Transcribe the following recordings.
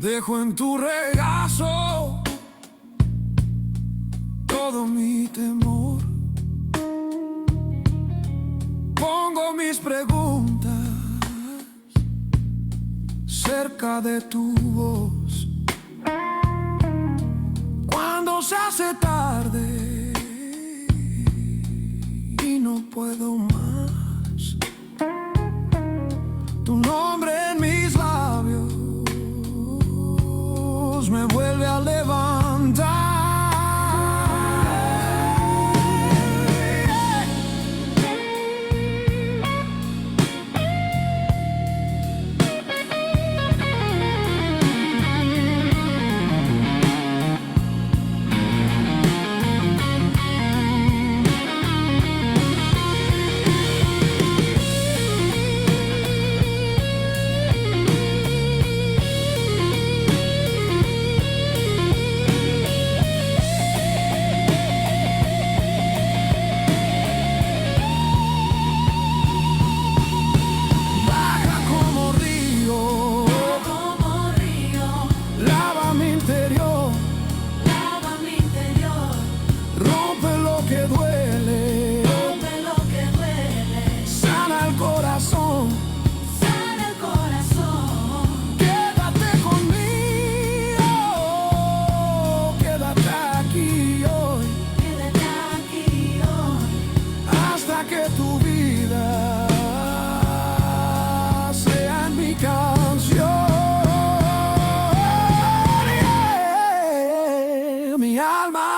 Dejo en tu regazo todo mi temor. Pongo mis preguntas cerca de tu voz. Cuando se hace tarde y no puedo más, tu nombre en mis labios me vuelve a levantar.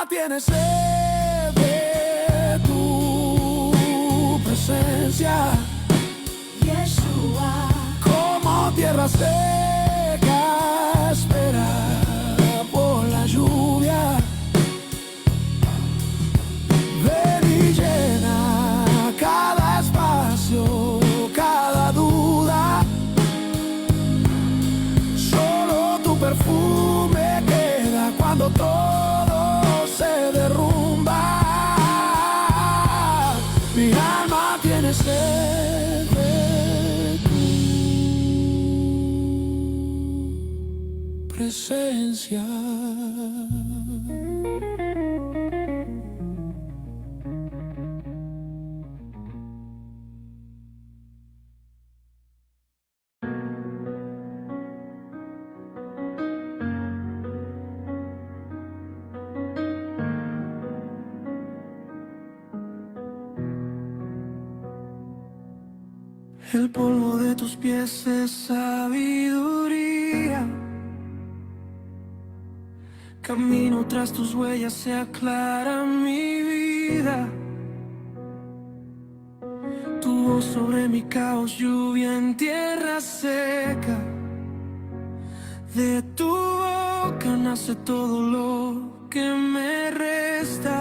Tiene sed de tu presencia, Yeshua. como tierra seca espera por la lluvia. Ven y llena cada espacio, cada duda. Solo tu perfume queda cuando todo se derrumba. Mi alma tiene sed de tu presencia. El polvo de tus pies es sabiduría. Camino tras tus huellas, se aclara mi vida. Tu voz sobre mi caos, lluvia en tierra seca. De tu boca nace todo lo que me resta.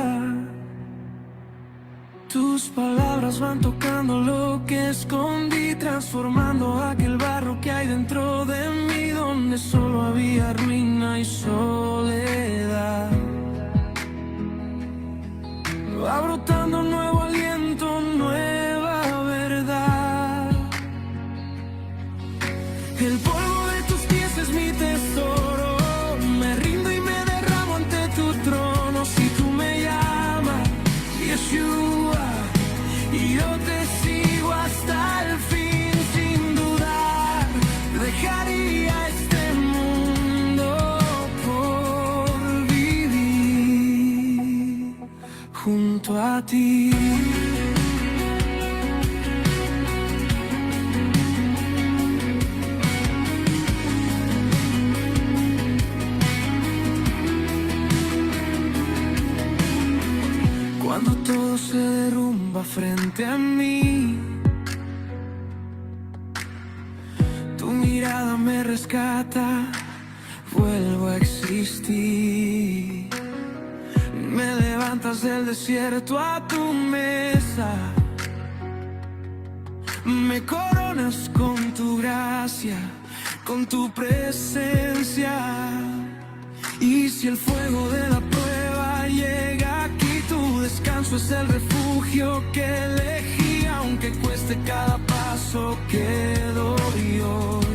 Tus palabras van tocando lo que escondí, transformando aquel barro que hay dentro de mí, donde solo había ruina y soledad. Va brotando un nuevo aliento, nueva verdad. El polvo de tus pies es mi tesoro. Me rindo y me derramo ante tu trono. Si tú me llamas, Yeshua, y yo te sigo hasta el fin sin dudar. Dejaría este mundo por vivir junto a ti. Cuando todo se derrumba frente a mí, tu mirada me rescata, vuelvo a existir. Me levantas del desierto a tu mesa, me coronas con tu gracia, con tu presencia. Y si el fuego de la prueba llega aquí, tu descanso es el refugio que elegí, aunque cueste cada paso que doy hoy.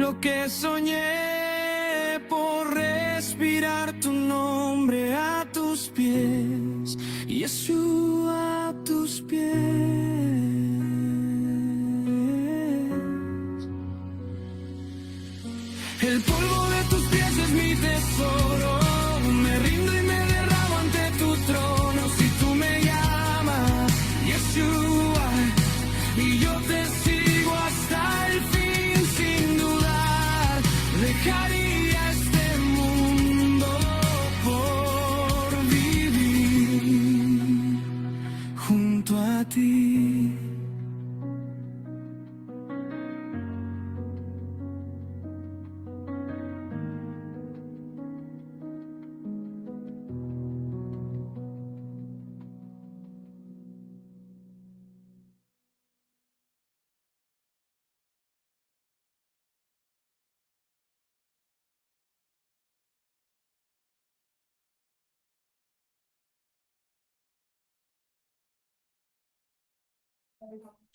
lo que soñé por respirar tu nombre a tus pies, Yeshua, a tus pies. El polvo de tus pies es mi tesoro, me rindo y me derramo ante tu trono. Si tú me llamas, Yeshua, y yo te sigo hasta el fin sin dudar. Dejaría este mundo por vivir junto a ti.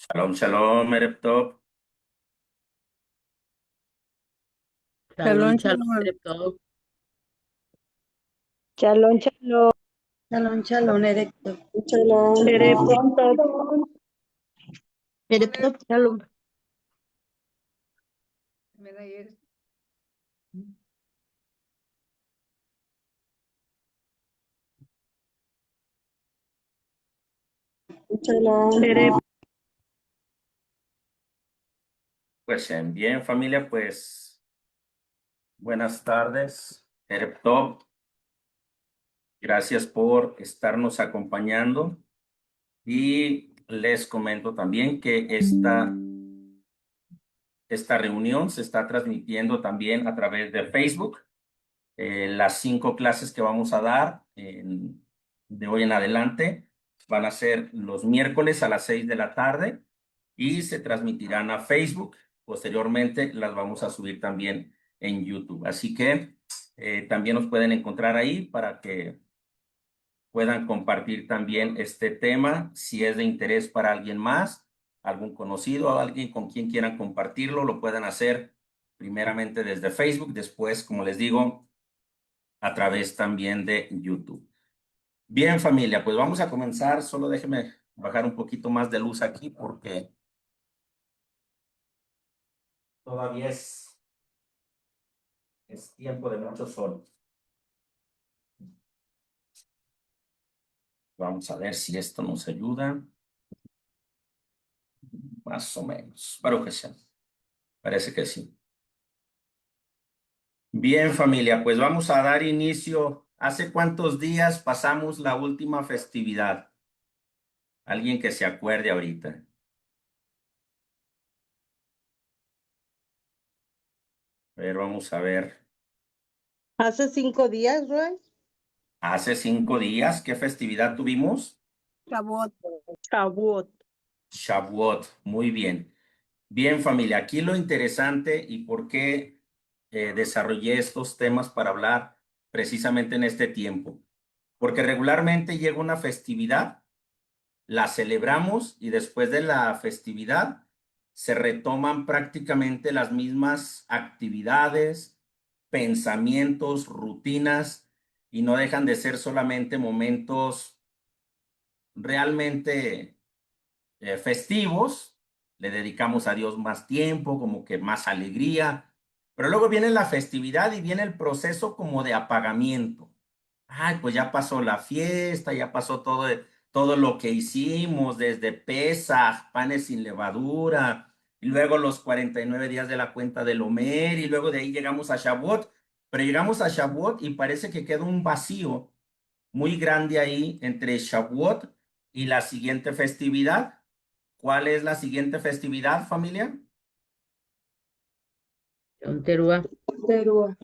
Shalom, shalom, Erev Tov. Shalom, Shalom, shalom, shalom. Erev Tov. Shalom, shalom. Shalom, shalom, Erev Tov. Shalom. Erev Tov. Erev Tov, shalom. Shalom. Erev Pues bien, familia, pues buenas tardes, Erev Tov. Gracias por estarnos acompañando. Y les comento también que esta reunión se está transmitiendo también a través de Facebook. Las 5 clases que vamos a dar de hoy en adelante van a ser los miércoles a las 6 de la tarde y se transmitirán a Facebook. Posteriormente las vamos a subir también en YouTube. Así que también nos pueden encontrar ahí para que puedan compartir también este tema. Si es de interés para alguien más, algún conocido o alguien con quien quieran compartirlo, lo pueden hacer primeramente desde Facebook. Después, como les digo, a través también de YouTube. Bien, familia, pues vamos a comenzar. Solo déjenme bajar un poquito más de luz aquí porque todavía es tiempo de mucho sol. Vamos a ver si esto nos ayuda. Más o menos. Espero que sea. Parece que sí. Bien, familia, pues vamos a dar inicio. ¿Hace cuántos días pasamos la última festividad? Alguien que se acuerde ahorita. A ver, vamos a ver. Hace 5 días, Roy. Hace 5 días, ¿qué festividad tuvimos? Shavuot. Shavuot. Shavuot. Muy bien. Bien, familia, aquí lo interesante y por qué desarrollé estos temas para hablar precisamente en este tiempo. Porque regularmente llega una festividad, la celebramos y después de la festividad se retoman prácticamente las mismas actividades, pensamientos, rutinas y no dejan de ser solamente momentos realmente festivos, le dedicamos a Dios más tiempo, como que más alegría, pero luego viene la festividad y viene el proceso como de apagamiento. Ay, pues ya pasó la fiesta, ya pasó todo lo que hicimos, desde Pesaj, panes sin levadura, y luego los 49 días de la cuenta del Omer, y luego de ahí llegamos a Shavuot, pero llegamos a Shavuot y parece que queda un vacío muy grande ahí entre Shavuot y la siguiente festividad. ¿Cuál es la siguiente festividad, familia? Yom Teruah. Yom Teruah.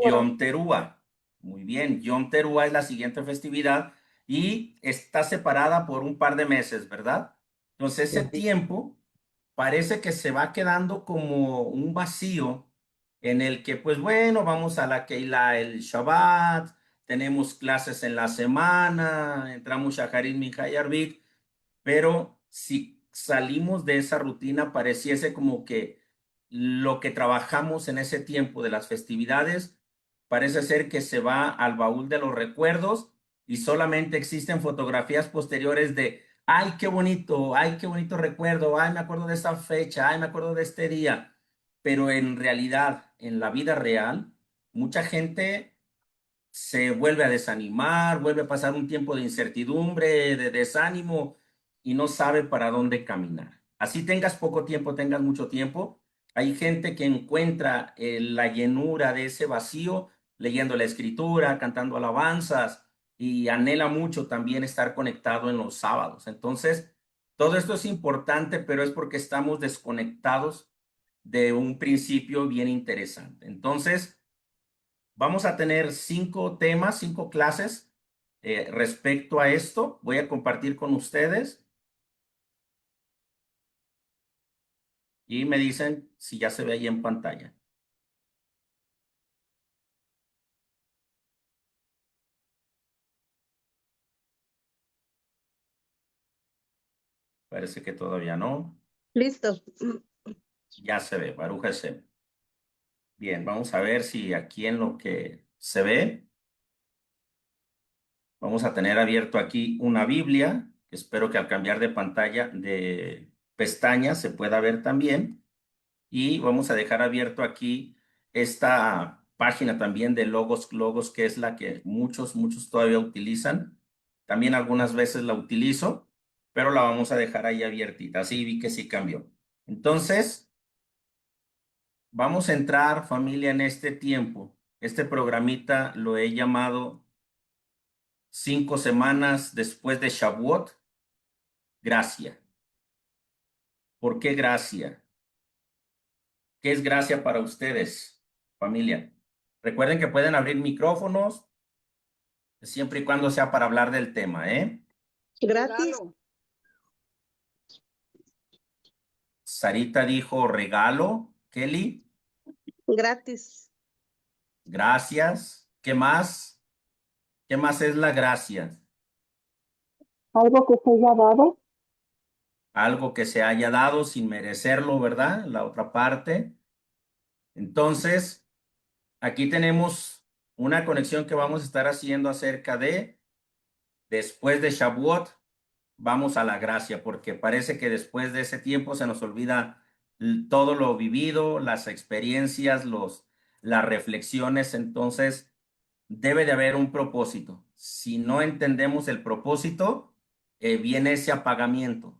Yom Teruah. Muy bien, Yom Teruah es la siguiente festividad y está separada por un par de meses, ¿verdad? Entonces ese Sí. tiempo parece que se va quedando como un vacío en el que, pues bueno, vamos a la Keilah el Shabbat, tenemos clases en la semana, entramos Shacharit, Minja y Arbit, pero si salimos de esa rutina, pareciese como que lo que trabajamos en ese tiempo de las festividades parece ser que se va al baúl de los recuerdos y solamente existen fotografías posteriores de, ay, qué bonito recuerdo, ay, me acuerdo de esta fecha, ay, me acuerdo de este día. Pero en realidad, en la vida real, mucha gente se vuelve a desanimar, vuelve a pasar un tiempo de incertidumbre, de desánimo y no sabe para dónde caminar. Así tengas poco tiempo, tengas mucho tiempo, hay gente que encuentra la llenura de ese vacío leyendo la escritura, cantando alabanzas y anhela mucho también estar conectado en los sábados. Entonces, todo esto es importante, pero es porque estamos desconectados de un principio bien interesante. Entonces, vamos a tener 5 temas, 5 clases respecto a esto. Voy a compartir con ustedes y me dicen si ya se ve ahí en pantalla. Parece que todavía no. Listo. Ya se ve, Baruch Hashem. Bien, vamos a ver si aquí en lo que se ve, vamos a tener abierto aquí una Biblia. Espero que al cambiar de pantalla, de pestaña, se pueda ver también. Y vamos a dejar abierto aquí esta página también de Logos, que es la que muchos todavía utilizan. También algunas veces la utilizo, pero la vamos a dejar ahí abiertita. Así vi que sí cambió. Entonces, vamos a entrar, familia, en este tiempo. Este programita lo he llamado 5 semanas después de Shavuot. Gracia. ¿Por qué gracia? ¿Qué es gracia para ustedes, familia? Recuerden que pueden abrir micrófonos siempre y cuando sea para hablar del tema, ¿eh? Gratis. Sarita dijo regalo. Kelly, Gratis. gracias. ¿Qué más? ¿Qué más es la gracia? Algo que se haya dado. Algo que se haya dado sin merecerlo, ¿verdad? La otra parte. Entonces, aquí tenemos una conexión que vamos a estar haciendo acerca de después de Shavuot. Vamos a la gracia, porque parece que después de ese tiempo se nos olvida todo lo vivido, las experiencias, las reflexiones. Entonces, debe de haber un propósito. Si no entendemos el propósito, viene ese apagamiento,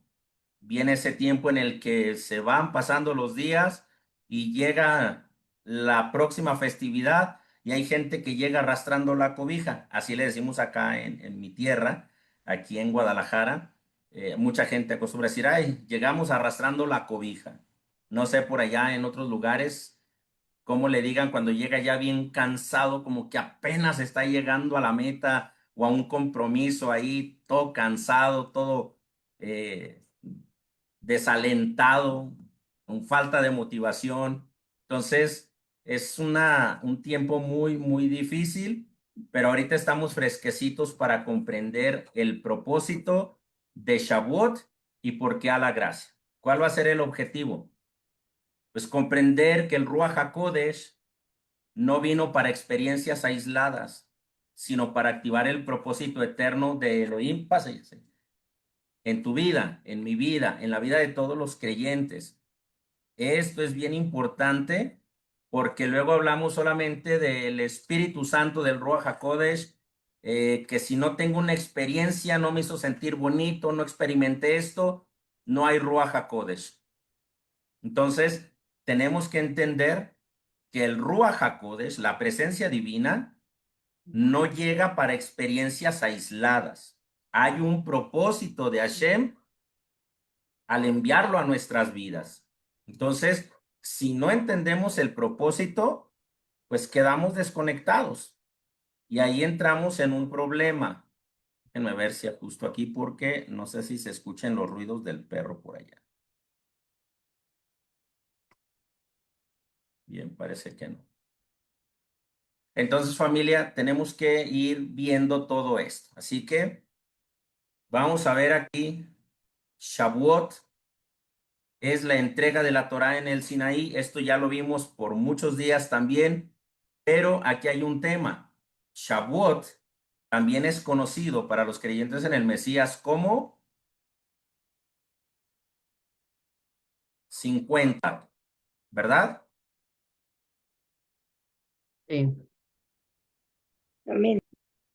viene ese tiempo en el que se van pasando los días y llega la próxima festividad y hay gente que llega arrastrando la cobija. Así le decimos acá en mi tierra, aquí en Guadalajara. Mucha gente acostumbra a decir, ay, llegamos arrastrando la cobija. No sé por allá en otros lugares cómo le digan cuando llega ya bien cansado, como que apenas está llegando a la meta o a un compromiso ahí, todo cansado, todo desalentado, con falta de motivación. Entonces, es un tiempo muy difícil, pero ahorita estamos fresquecitos para comprender el propósito de Shavuot y por qué a la gracia. ¿Cuál va a ser el objetivo? Pues comprender que el Ruach HaKodesh no vino para experiencias aisladas, sino para activar el propósito eterno de Elohim en tu vida, en mi vida, en la vida de todos los creyentes. Esto es bien importante porque luego hablamos solamente del Espíritu Santo, del Ruach HaKodesh, que si no tengo una experiencia, no me hizo sentir bonito, no experimenté esto, no hay Ruach HaKodesh. Entonces, tenemos que entender que el Ruach HaKodesh, la presencia divina, no llega para experiencias aisladas. Hay un propósito de Hashem al enviarlo a nuestras vidas. Entonces, si no entendemos el propósito, pues quedamos desconectados y ahí entramos en un problema. Déjenme ver si ajusto aquí porque no sé si se escuchan los ruidos del perro por allá. Bien, parece que no. Entonces, familia, tenemos que ir viendo todo esto. Así que vamos a ver aquí Shavuot. es la entrega de la Torá en el Sinaí. Esto ya lo vimos por muchos días también, pero aquí hay un tema. Shavuot también es conocido para los creyentes en el Mesías como 50, ¿verdad? Sí, Amén.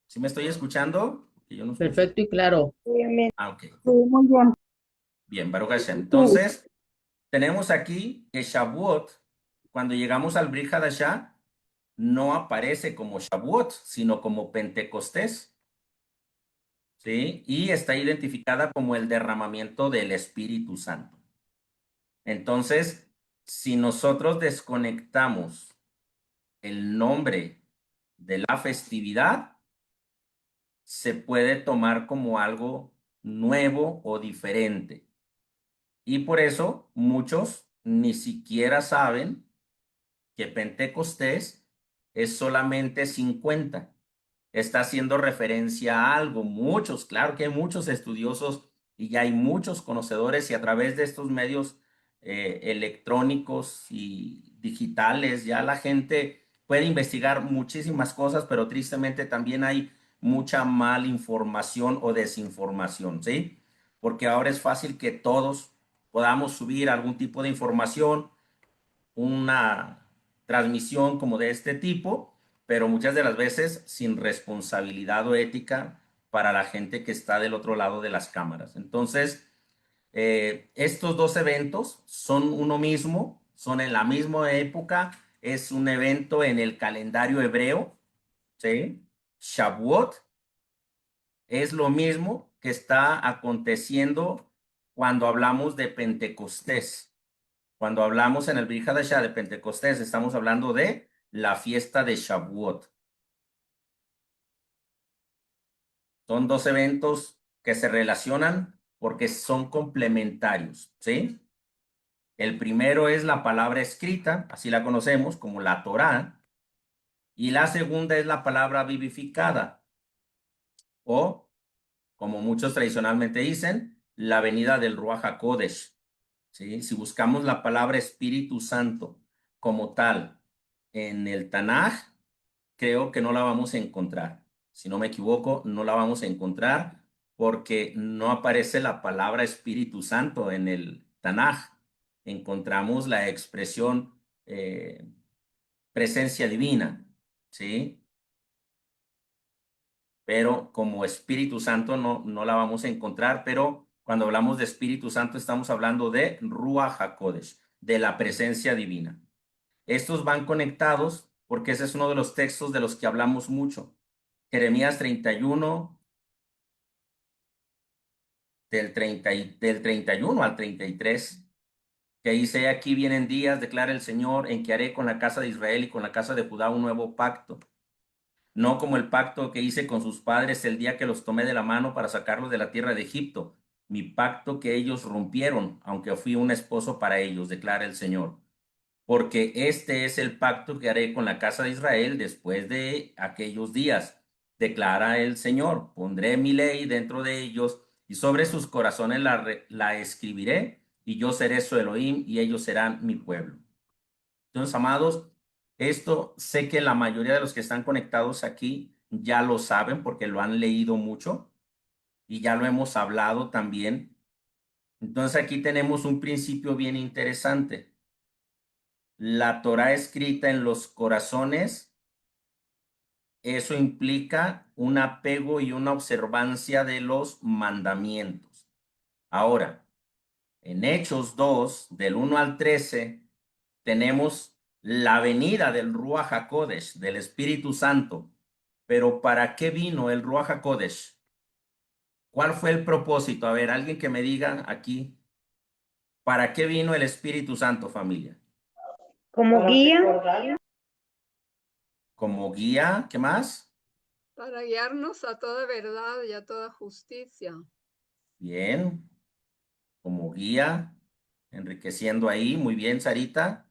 ¿Sí me estoy escuchando? Que yo no escucho. perfecto y claro. Sí, amén. Ah, ok. Sí, muy bien. Bien, Baruch Hashem. Sí. Entonces, tenemos aquí que Shavuot, cuando llegamos al Brit Hadashah, no aparece como Shavuot, sino como Pentecostés, ¿sí? Y está identificada como el derramamiento del Espíritu Santo. Entonces, si nosotros desconectamos el nombre de la festividad, se puede tomar como algo nuevo o diferente. Y por eso muchos ni siquiera saben que Pentecostés es solamente 50. Está haciendo referencia a algo. Muchos, claro que hay muchos estudiosos y ya hay muchos conocedores y a través de estos medios electrónicos y digitales ya la gente puede investigar muchísimas cosas, pero tristemente también hay mucha malinformación o desinformación, ¿sí? Porque ahora es fácil que todos podamos subir algún tipo de información, una transmisión como de este tipo, pero muchas de las veces sin responsabilidad o ética para la gente que está del otro lado de las cámaras. Entonces, estos dos eventos son uno mismo, son en la misma época, es un evento en el calendario hebreo, ¿sí? Shavuot es lo mismo que está aconteciendo cuando hablamos de Pentecostés. Cuando hablamos en el Brit Hadashah de Pentecostés, estamos hablando de la fiesta de Shavuot. Son dos eventos que se relacionan porque son complementarios, ¿sí? El primero es la palabra escrita, así la conocemos como la Torá, y la segunda es la palabra vivificada, o como muchos tradicionalmente dicen, la venida del Ruach HaKodesh, ¿sí? Si buscamos la palabra Espíritu Santo como tal en el Tanaj, creo que no la vamos a encontrar. Si no me equivoco, no la vamos a encontrar porque no aparece la palabra Espíritu Santo en el Tanaj. Encontramos la expresión presencia divina, ¿sí? Pero como Espíritu Santo no la vamos a encontrar, pero cuando hablamos de Espíritu Santo estamos hablando de Ruach HaKodesh, de la presencia divina. Estos van conectados porque ese es uno de los textos de los que hablamos mucho. Jeremías 31, del 31 al 33, que dice, aquí vienen días, declara el Señor, en que haré con la casa de Israel y con la casa de Judá un nuevo pacto. No como el pacto que hice con sus padres el día que los tomé de la mano para sacarlos de la tierra de Egipto, mi pacto que ellos rompieron, aunque fui un esposo para ellos, declara el Señor. Porque este es el pacto que haré con la casa de Israel después de aquellos días, declara el Señor. Pondré mi ley dentro de ellos y sobre sus corazones la escribiré y yo seré su Elohim y ellos serán mi pueblo. Entonces, amados, esto sé que la mayoría de los que están conectados aquí ya lo saben porque lo han leído mucho y ya lo hemos hablado también. Entonces aquí tenemos un principio bien interesante. La Torá escrita en los corazones, eso implica un apego y una observancia de los mandamientos. Ahora, en Hechos 2, del 1 al 13, tenemos la venida del Ruach HaKodesh, del Espíritu Santo. Pero ¿para qué vino el Ruach HaKodesh? ¿Cuál fue el propósito? A ver, alguien que me diga aquí, ¿para qué vino el Espíritu Santo, familia? Como guía. Como guía, ¿qué más? Para guiarnos a toda verdad y a toda justicia. Bien, como guía, enriqueciendo ahí, muy bien, Sarita.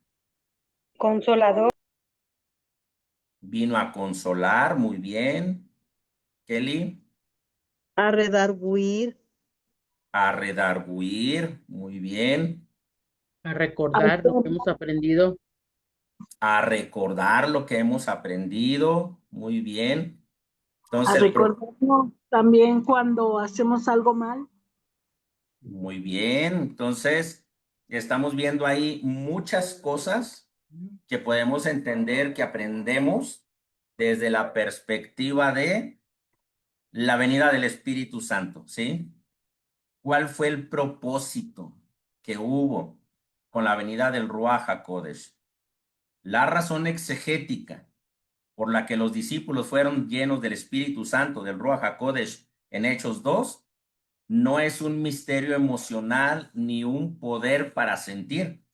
Consolador. Vino a consolar, muy bien. Kelly, A redarguir, a redarguir, muy bien. A recordar lo que hemos aprendido. A recordar lo que hemos aprendido. Muy bien. A Entonces, recordarnos también cuando hacemos algo mal. muy bien. Entonces, estamos viendo ahí muchas cosas que podemos entender, que aprendemos desde la perspectiva de la venida del Espíritu Santo, ¿sí? ¿Cuál fue el propósito que hubo con la venida del Ruach HaKodesh? La razón exegética por la que los discípulos fueron llenos del Espíritu Santo, del Ruach HaKodesh, en Hechos 2, no es un misterio emocional ni un poder para sentir,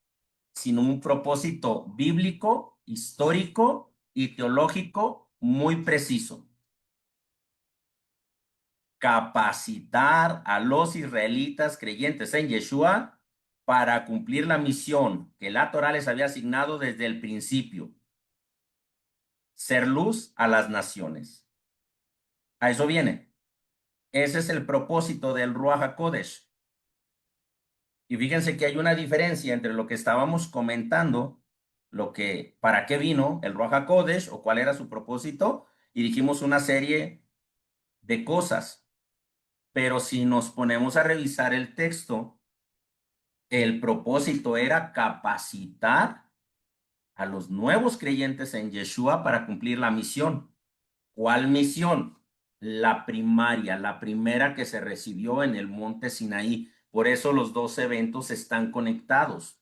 sino un propósito bíblico, histórico y teológico muy preciso. Capacitar a los israelitas creyentes en Yeshua para cumplir la misión que la Torá les había asignado desde el principio: ser luz a las naciones. A eso viene. Ese es el propósito del Ruach HaKodesh. Y fíjense que hay una diferencia entre lo que estábamos comentando, para qué vino el Ruach HaKodesh o cuál era su propósito, y dijimos una serie de cosas. Pero si nos ponemos a revisar el texto, el propósito era capacitar a los nuevos creyentes en Yeshua para cumplir la misión. ¿Cuál misión? La primaria, la primera que se recibió en el monte Sinaí. Por eso los dos eventos están conectados.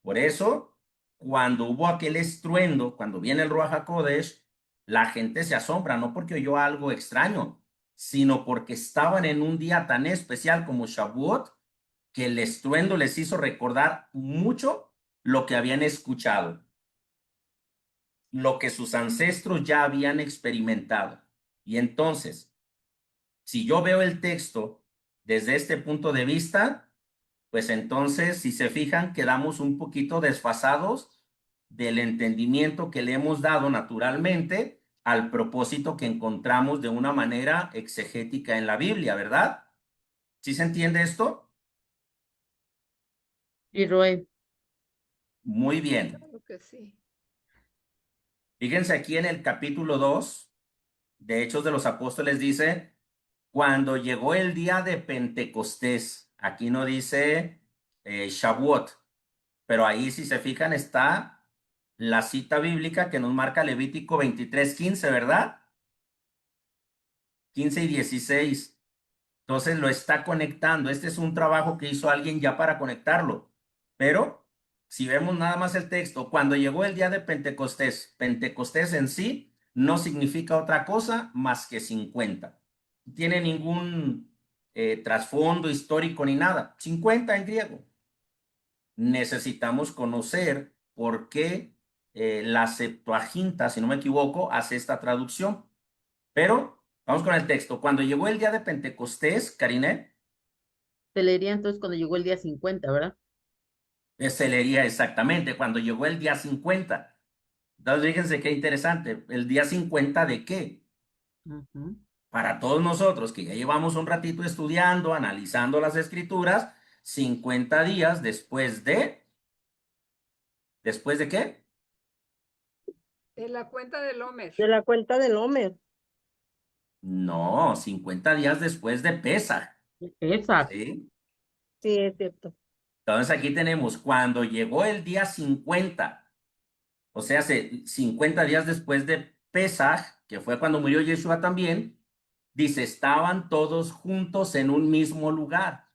Por eso, cuando hubo aquel estruendo, cuando viene el Ruach HaKodesh, la gente se asombra, no porque oyó algo extraño, sino porque estaban en un día tan especial como Shavuot, que el estruendo les hizo recordar mucho lo que habían escuchado, lo que sus ancestros ya habían experimentado. Y entonces, si yo veo el texto desde este punto de vista, pues entonces, si se fijan, quedamos un poquito desfasados del entendimiento que le hemos dado naturalmente al propósito que encontramos de una manera exegética en la Biblia, ¿verdad? ¿Sí se entiende esto? Y Roe, Muy bien. Claro que sí. Fíjense aquí en el capítulo 2 de Hechos de los Apóstoles dice, cuando llegó el día de Pentecostés, aquí no dice Shavuot, pero ahí si se fijan está la cita bíblica que nos marca Levítico 23:15, ¿verdad? 15 y 16. Entonces lo está conectando. Este es un trabajo que hizo alguien ya para conectarlo. Pero si vemos nada más el texto, cuando llegó el día de Pentecostés, Pentecostés en sí no significa otra cosa más que 50. No tiene ningún trasfondo histórico ni nada. 50 en griego. Necesitamos conocer por qué la Septuaginta, si no me equivoco, hace esta traducción. Pero vamos con el texto. Cuando llegó el día de Pentecostés, Karine, se leería entonces cuando llegó el día 50, ¿verdad? se leería exactamente, cuando llegó el día 50. Entonces, fíjense qué interesante. ¿El día 50 de qué? Ujú. Para todos nosotros que ya llevamos un ratito estudiando, analizando las escrituras, 50 días ¿después de qué? De la cuenta del Homer. De la cuenta del Homer. No, 50 días después de Pesaj, Exacto. ¿sí? Sí, es cierto. Entonces aquí tenemos cuando llegó el día 50, o sea, 50 días después de Pesaj, que fue cuando murió Yeshua también, dice, estaban todos juntos en un mismo lugar.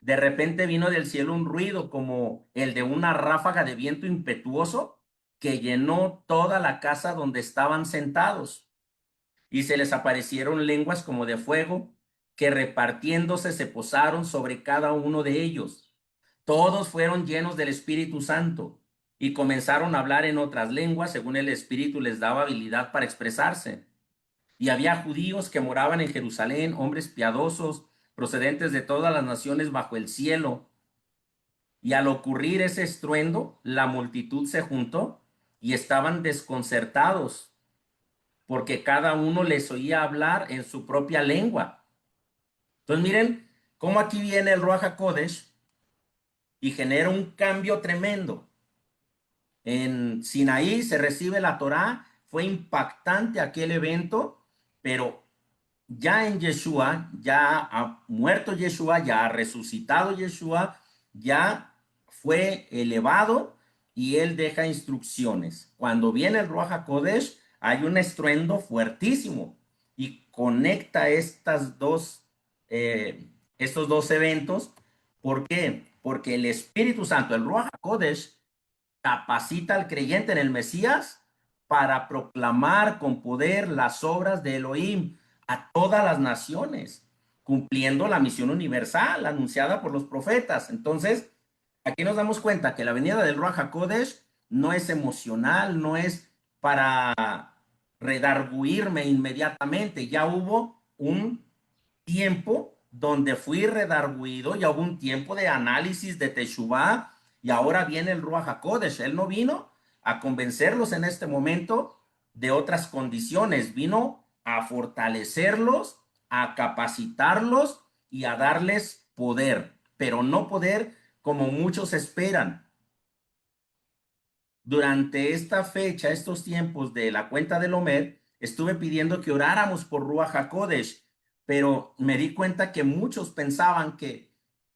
De repente vino del cielo un ruido como el de una ráfaga de viento impetuoso que llenó toda la casa donde estaban sentados. Y se les aparecieron lenguas como de fuego que repartiéndose se posaron sobre cada uno de ellos. Todos fueron llenos del Espíritu Santo y comenzaron a hablar en otras lenguas según el Espíritu les daba habilidad para expresarse. Y había judíos que moraban en Jerusalén, hombres piadosos, procedentes de todas las naciones bajo el cielo. Y al ocurrir ese estruendo, la multitud se juntó y estaban desconcertados, porque cada uno les oía hablar en su propia lengua. Entonces miren cómo aquí viene el Ruach HaKodesh y genera un cambio tremendo. En Sinaí se recibe la Torá, fue impactante aquel evento, pero ya en Yeshua, ya ha muerto Yeshua, ya ha resucitado Yeshua, ya fue elevado y él deja instrucciones. Cuando viene el Ruach HaKodesh, hay un estruendo fuertísimo y conecta estos dos eventos. ¿Por qué? Porque el Espíritu Santo, el Ruach HaKodesh, capacita al creyente en el Mesías para proclamar con poder las obras de Elohim a todas las naciones, cumpliendo la misión universal anunciada por los profetas. Entonces, aquí nos damos cuenta que la venida del Ruach HaKodesh no es emocional, no es para redarguirme inmediatamente. Ya hubo un tiempo donde fui redarguido, ya hubo un tiempo de análisis de Teshuvah, y ahora viene el Ruach HaKodesh. Él no vino a convencerlos en este momento de otras condiciones, vino a fortalecerlos, a capacitarlos y a darles poder, pero no poder como muchos esperan. Durante esta fecha, estos tiempos de la cuenta del Omer, estuve pidiendo que oráramos por Ruach HaKodesh, pero me di cuenta que muchos pensaban que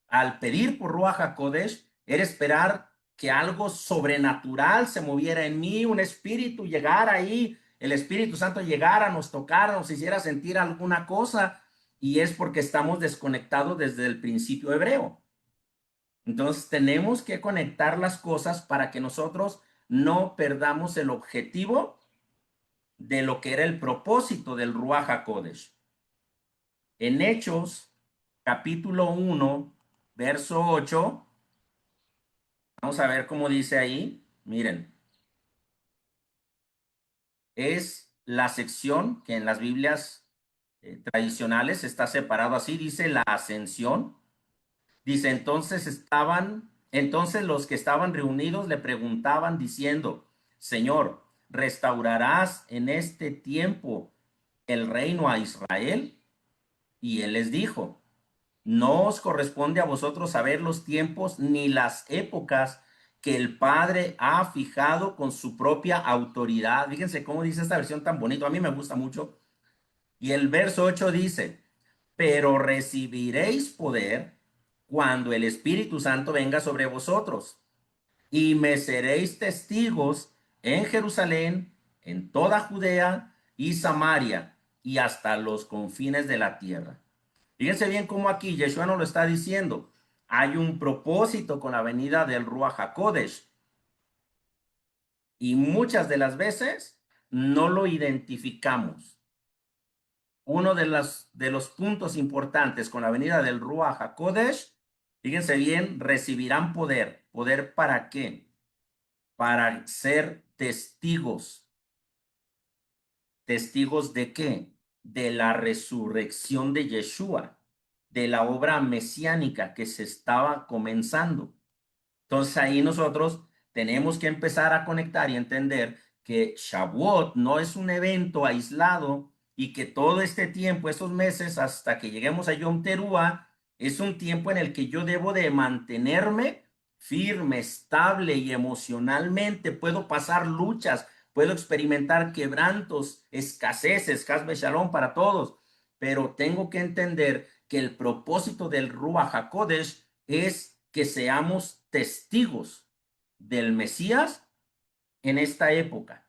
al pedir por Ruach HaKodesh era esperar que algo sobrenatural se moviera en mí, un espíritu llegara ahí, el Espíritu Santo llegara, nos tocara, nos hiciera sentir alguna cosa, y es porque estamos desconectados desde el principio hebreo. Entonces tenemos que conectar las cosas para que nosotros no perdamos el objetivo de lo que era el propósito del Ruach HaKodesh. En Hechos, capítulo 1, verso 8, vamos a ver cómo dice ahí. Miren, es la sección que en las Biblias tradicionales está separado así, dice la ascensión. Dice, entonces los que estaban reunidos le preguntaban diciendo, Señor, ¿restaurarás en este tiempo el reino a Israel? Y él les dijo, no os corresponde a vosotros saber los tiempos ni las épocas que el Padre ha fijado con su propia autoridad. Fíjense cómo dice esta versión tan bonito, a mí me gusta mucho. Y el verso 8 dice, pero recibiréis poder cuando el Espíritu Santo venga sobre vosotros, y me seréis testigos en Jerusalén, en toda Judea y Samaria, y hasta los confines de la tierra. Fíjense bien cómo aquí Yeshua nos lo está diciendo. Hay un propósito con la venida del Ruach HaKodesh, y muchas de las veces no lo identificamos. Uno de los puntos importantes con la venida del Ruach HaKodesh, fíjense bien, recibirán poder. ¿Poder para qué? Para ser testigos. ¿Testigos de qué? De la resurrección de Yeshua, de la obra mesiánica que se estaba comenzando. Entonces ahí nosotros tenemos que empezar a conectar y entender que Shavuot no es un evento aislado, y que todo este tiempo, estos meses, hasta que lleguemos a Yom Teruah, es un tiempo en el que yo debo de mantenerme firme, estable y emocionalmente. Puedo pasar luchas, puedo experimentar quebrantos, escaseces, Hasbe Shalom para todos, pero tengo que entender que el propósito del Ruach HaKodesh es que seamos testigos del Mesías en esta época.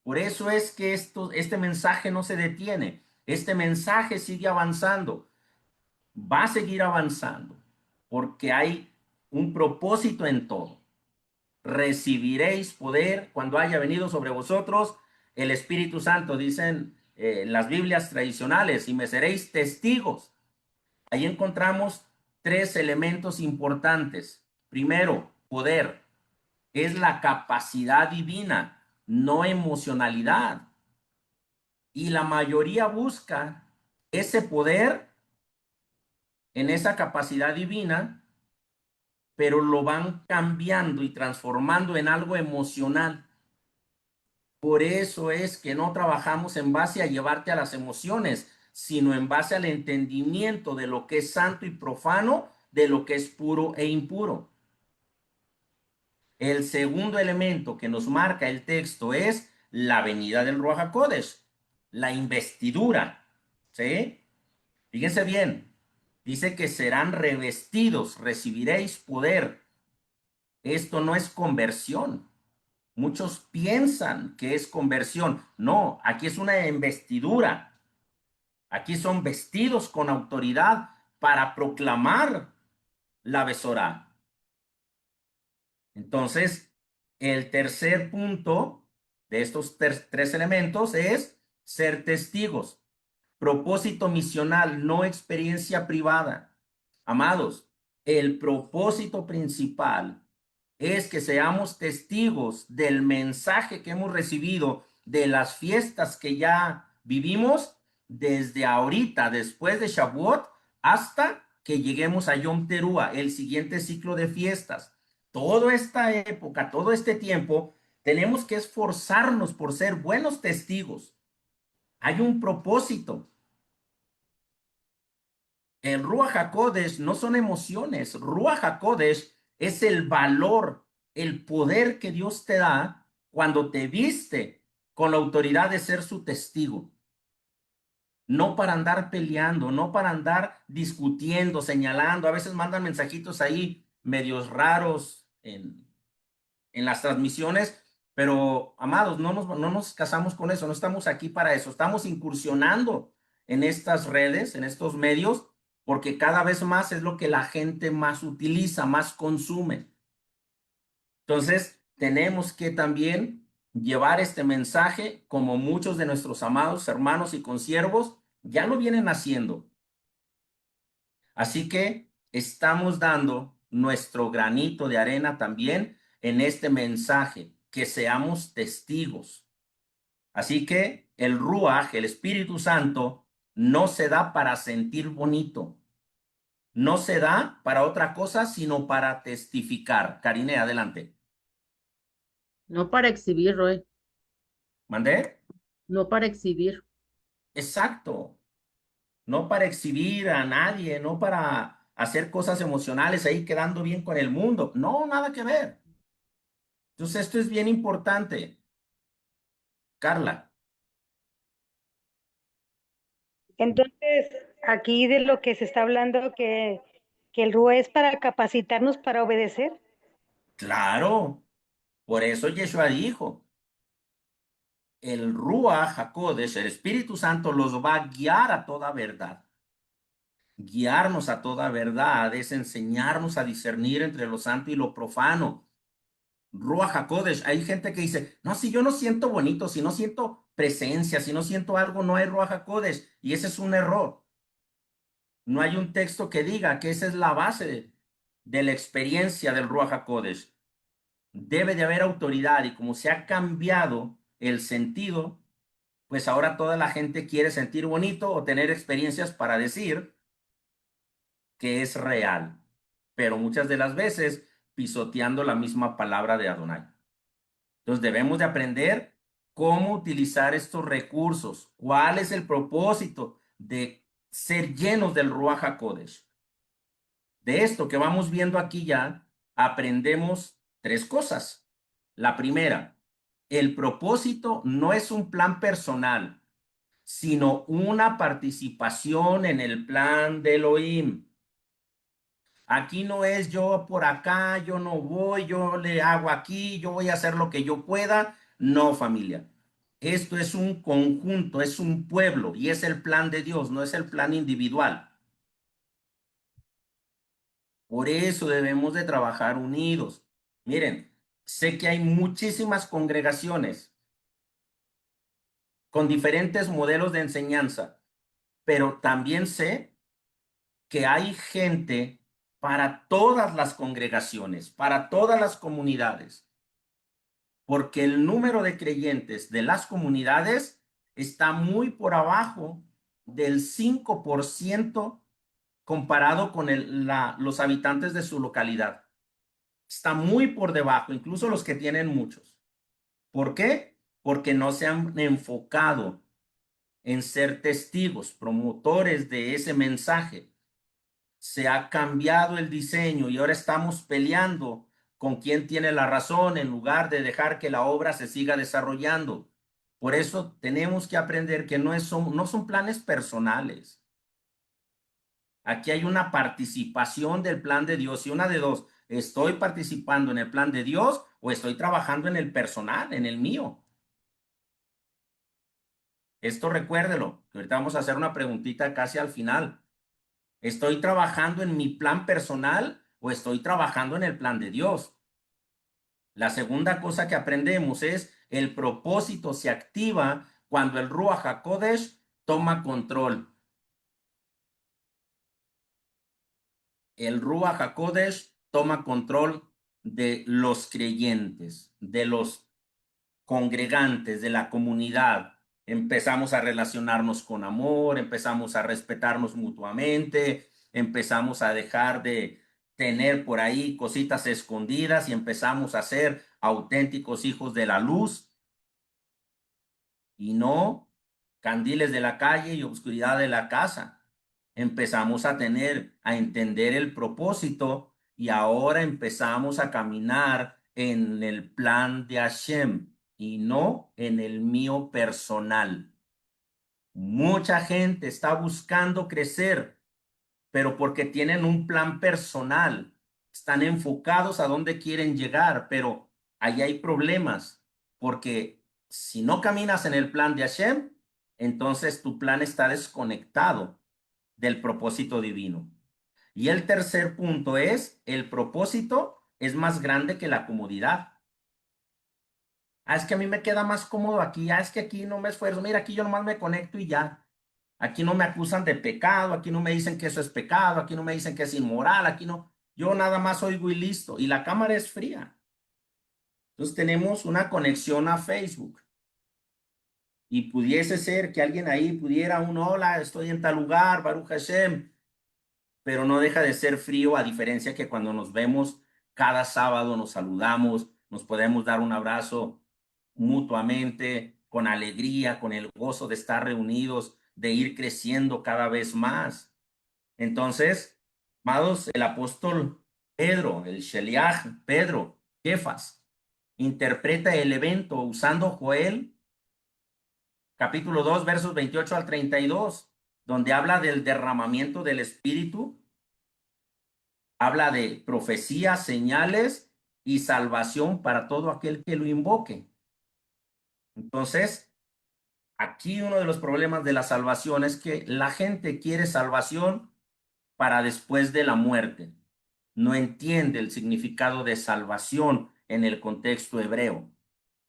Por eso es que este mensaje no se detiene. Este mensaje sigue avanzando. Va a seguir avanzando porque hay un propósito en todo. Recibiréis poder cuando haya venido sobre vosotros el Espíritu Santo, dicen las Biblias tradicionales, y me seréis testigos. Ahí encontramos tres elementos importantes. Primero, poder. Es la capacidad divina, no emocionalidad. Y la mayoría busca ese poder en esa capacidad divina, pero lo van cambiando y transformando en algo emocional. Por eso es que no trabajamos en base a llevarte a las emociones, sino en base al entendimiento de lo que es santo y profano, de lo que es puro e impuro. El segundo elemento que nos marca el texto es la venida del Ruach HaKodesh, la investidura, ¿sí? Fíjense bien, dice que serán revestidos, recibiréis poder. Esto no es conversión. Muchos piensan que es conversión. No, aquí es una investidura. Aquí son vestidos con autoridad para proclamar la Besorá. Entonces, el tercer punto de estos tres elementos es ser testigos. Propósito misional, no experiencia privada. Amados, el propósito principal es que seamos testigos del mensaje que hemos recibido de las fiestas que ya vivimos desde ahorita, después de Shavuot, hasta que lleguemos a Yom Teruah, el siguiente ciclo de fiestas. Toda esta época, todo este tiempo, tenemos que esforzarnos por ser buenos testigos. Hay un propósito. El Ruach HaKodesh no son emociones. Ruach HaKodesh es el valor, el poder que Dios te da cuando te viste con la autoridad de ser su testigo. No para andar peleando, no para andar discutiendo, señalando. A veces mandan mensajitos ahí medios raros en las transmisiones, pero amados, no nos casamos con eso, no estamos aquí para eso. Estamos incursionando en estas redes, en estos medios, porque cada vez más es lo que la gente más utiliza, más consume. Entonces, tenemos que también llevar este mensaje como muchos de nuestros amados hermanos y consiervos ya lo vienen haciendo. Así que estamos dando nuestro granito de arena también en este mensaje, que seamos testigos. Así que el Ruach, el Espíritu Santo, no se da para sentir bonito. No se da para otra cosa, sino para testificar. Karine, adelante. No para exhibir, Roy. ¿Mandé? No para exhibir. Exacto. No para exhibir a nadie, no para hacer cosas emocionales ahí quedando bien con el mundo. No, nada que ver. Entonces, esto es bien importante. Carla. Entonces, aquí de lo que se está hablando, que el RUE es para capacitarnos para obedecer. Claro. Por eso Yeshua dijo, el Ruach HaKodesh, el Espíritu Santo, los va a guiar a toda verdad. Guiarnos a toda verdad es enseñarnos a discernir entre lo santo y lo profano. Ruach HaKodesh, hay gente que dice, no, si yo no siento bonito, si no siento presencia, si no siento algo, no hay Ruach HaKodesh. Y ese es un error. No hay un texto que diga que esa es la base de la experiencia del Ruach HaKodesh. Debe de haber autoridad, y como se ha cambiado el sentido, pues ahora toda la gente quiere sentir bonito o tener experiencias para decir que es real, pero muchas de las veces pisoteando la misma palabra de Adonai. Entonces debemos de aprender cómo utilizar estos recursos, cuál es el propósito de ser llenos del Ruach HaKodesh. De esto que vamos viendo aquí ya, aprendemos tres cosas. La primera, el propósito no es un plan personal, sino una participación en el plan de Elohim. Aquí no es yo por acá, yo no voy, yo le hago aquí, yo voy a hacer lo que yo pueda. No, familia. Esto es un conjunto, es un pueblo y es el plan de Dios, no es el plan individual. Por eso debemos de trabajar unidos. Miren, sé que hay muchísimas congregaciones con diferentes modelos de enseñanza, pero también sé que hay gente para todas las congregaciones, para todas las comunidades, porque el número de creyentes de las comunidades está muy por abajo del 5% comparado con los habitantes de su localidad. Está muy por debajo, incluso los que tienen muchos. ¿Por qué? Porque no se han enfocado en ser testigos, promotores de ese mensaje. Se ha cambiado el diseño y ahora estamos peleando con quién tiene la razón en lugar de dejar que la obra se siga desarrollando. Por eso tenemos que aprender que no son planes personales. Aquí hay una participación del plan de Dios y una de dos. ¿Estoy participando en el plan de Dios o estoy trabajando en el personal, en el mío? Esto recuérdelo, que ahorita vamos a hacer una preguntita casi al final. ¿Estoy trabajando en mi plan personal o estoy trabajando en el plan de Dios? La segunda cosa que aprendemos es el propósito se activa cuando el Ruach HaKodesh toma control. El Ruach HaKodesh toma control de los creyentes, de los congregantes, de la comunidad. Empezamos a relacionarnos con amor, empezamos a respetarnos mutuamente, empezamos a dejar de tener por ahí cositas escondidas y empezamos a ser auténticos hijos de la luz y no candiles de la calle y oscuridad de la casa. Empezamos a entender el propósito y ahora empezamos a caminar en el plan de Hashem y no en el mío personal. Mucha gente está buscando crecer, pero porque tienen un plan personal, están enfocados a dónde quieren llegar, pero ahí hay problemas, porque si no caminas en el plan de Hashem, entonces tu plan está desconectado del propósito divino. Y el tercer punto es, el propósito es más grande que la comodidad. Es que a mí me queda más cómodo aquí, es que aquí no me esfuerzo, mira, aquí yo nomás me conecto y ya. Aquí no me acusan de pecado, aquí no me dicen que eso es pecado, aquí no me dicen que es inmoral, aquí no, yo nada más oigo y listo. Y la cámara es fría. Entonces tenemos una conexión a Facebook. Y pudiese ser que alguien ahí pudiera hola, estoy en tal lugar, Baruch Hashem, pero no deja de ser frío, a diferencia que cuando nos vemos cada sábado nos saludamos, nos podemos dar un abrazo mutuamente, con alegría, con el gozo de estar reunidos, de ir creciendo cada vez más. Entonces, amados, el apóstol Pedro, el Sheliach Pedro, Kefas, interpreta el evento usando Joel, capítulo 2, versos 28 al 32, donde habla del derramamiento del Espíritu, habla de profecías, señales y salvación para todo aquel que lo invoque. Entonces, aquí uno de los problemas de la salvación es que la gente quiere salvación para después de la muerte. No entiende el significado de salvación en el contexto hebreo.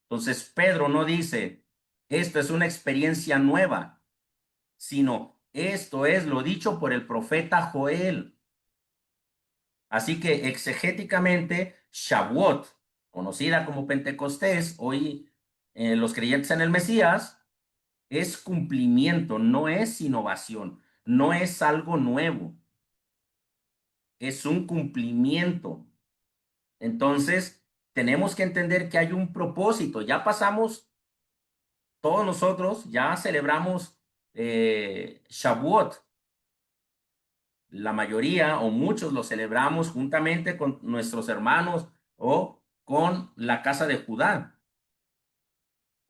Entonces, Pedro no dice, esto es una experiencia nueva, sino esto es lo dicho por el profeta Joel. Así que exegéticamente, Shavuot, conocida como Pentecostés, hoy los creyentes en el Mesías, es cumplimiento, no es innovación, no es algo nuevo, es un cumplimiento. Entonces, tenemos que entender que hay un propósito. Ya pasamos, todos nosotros ya celebramos Shavuot. La mayoría o muchos lo celebramos juntamente con nuestros hermanos o con la casa de Judá.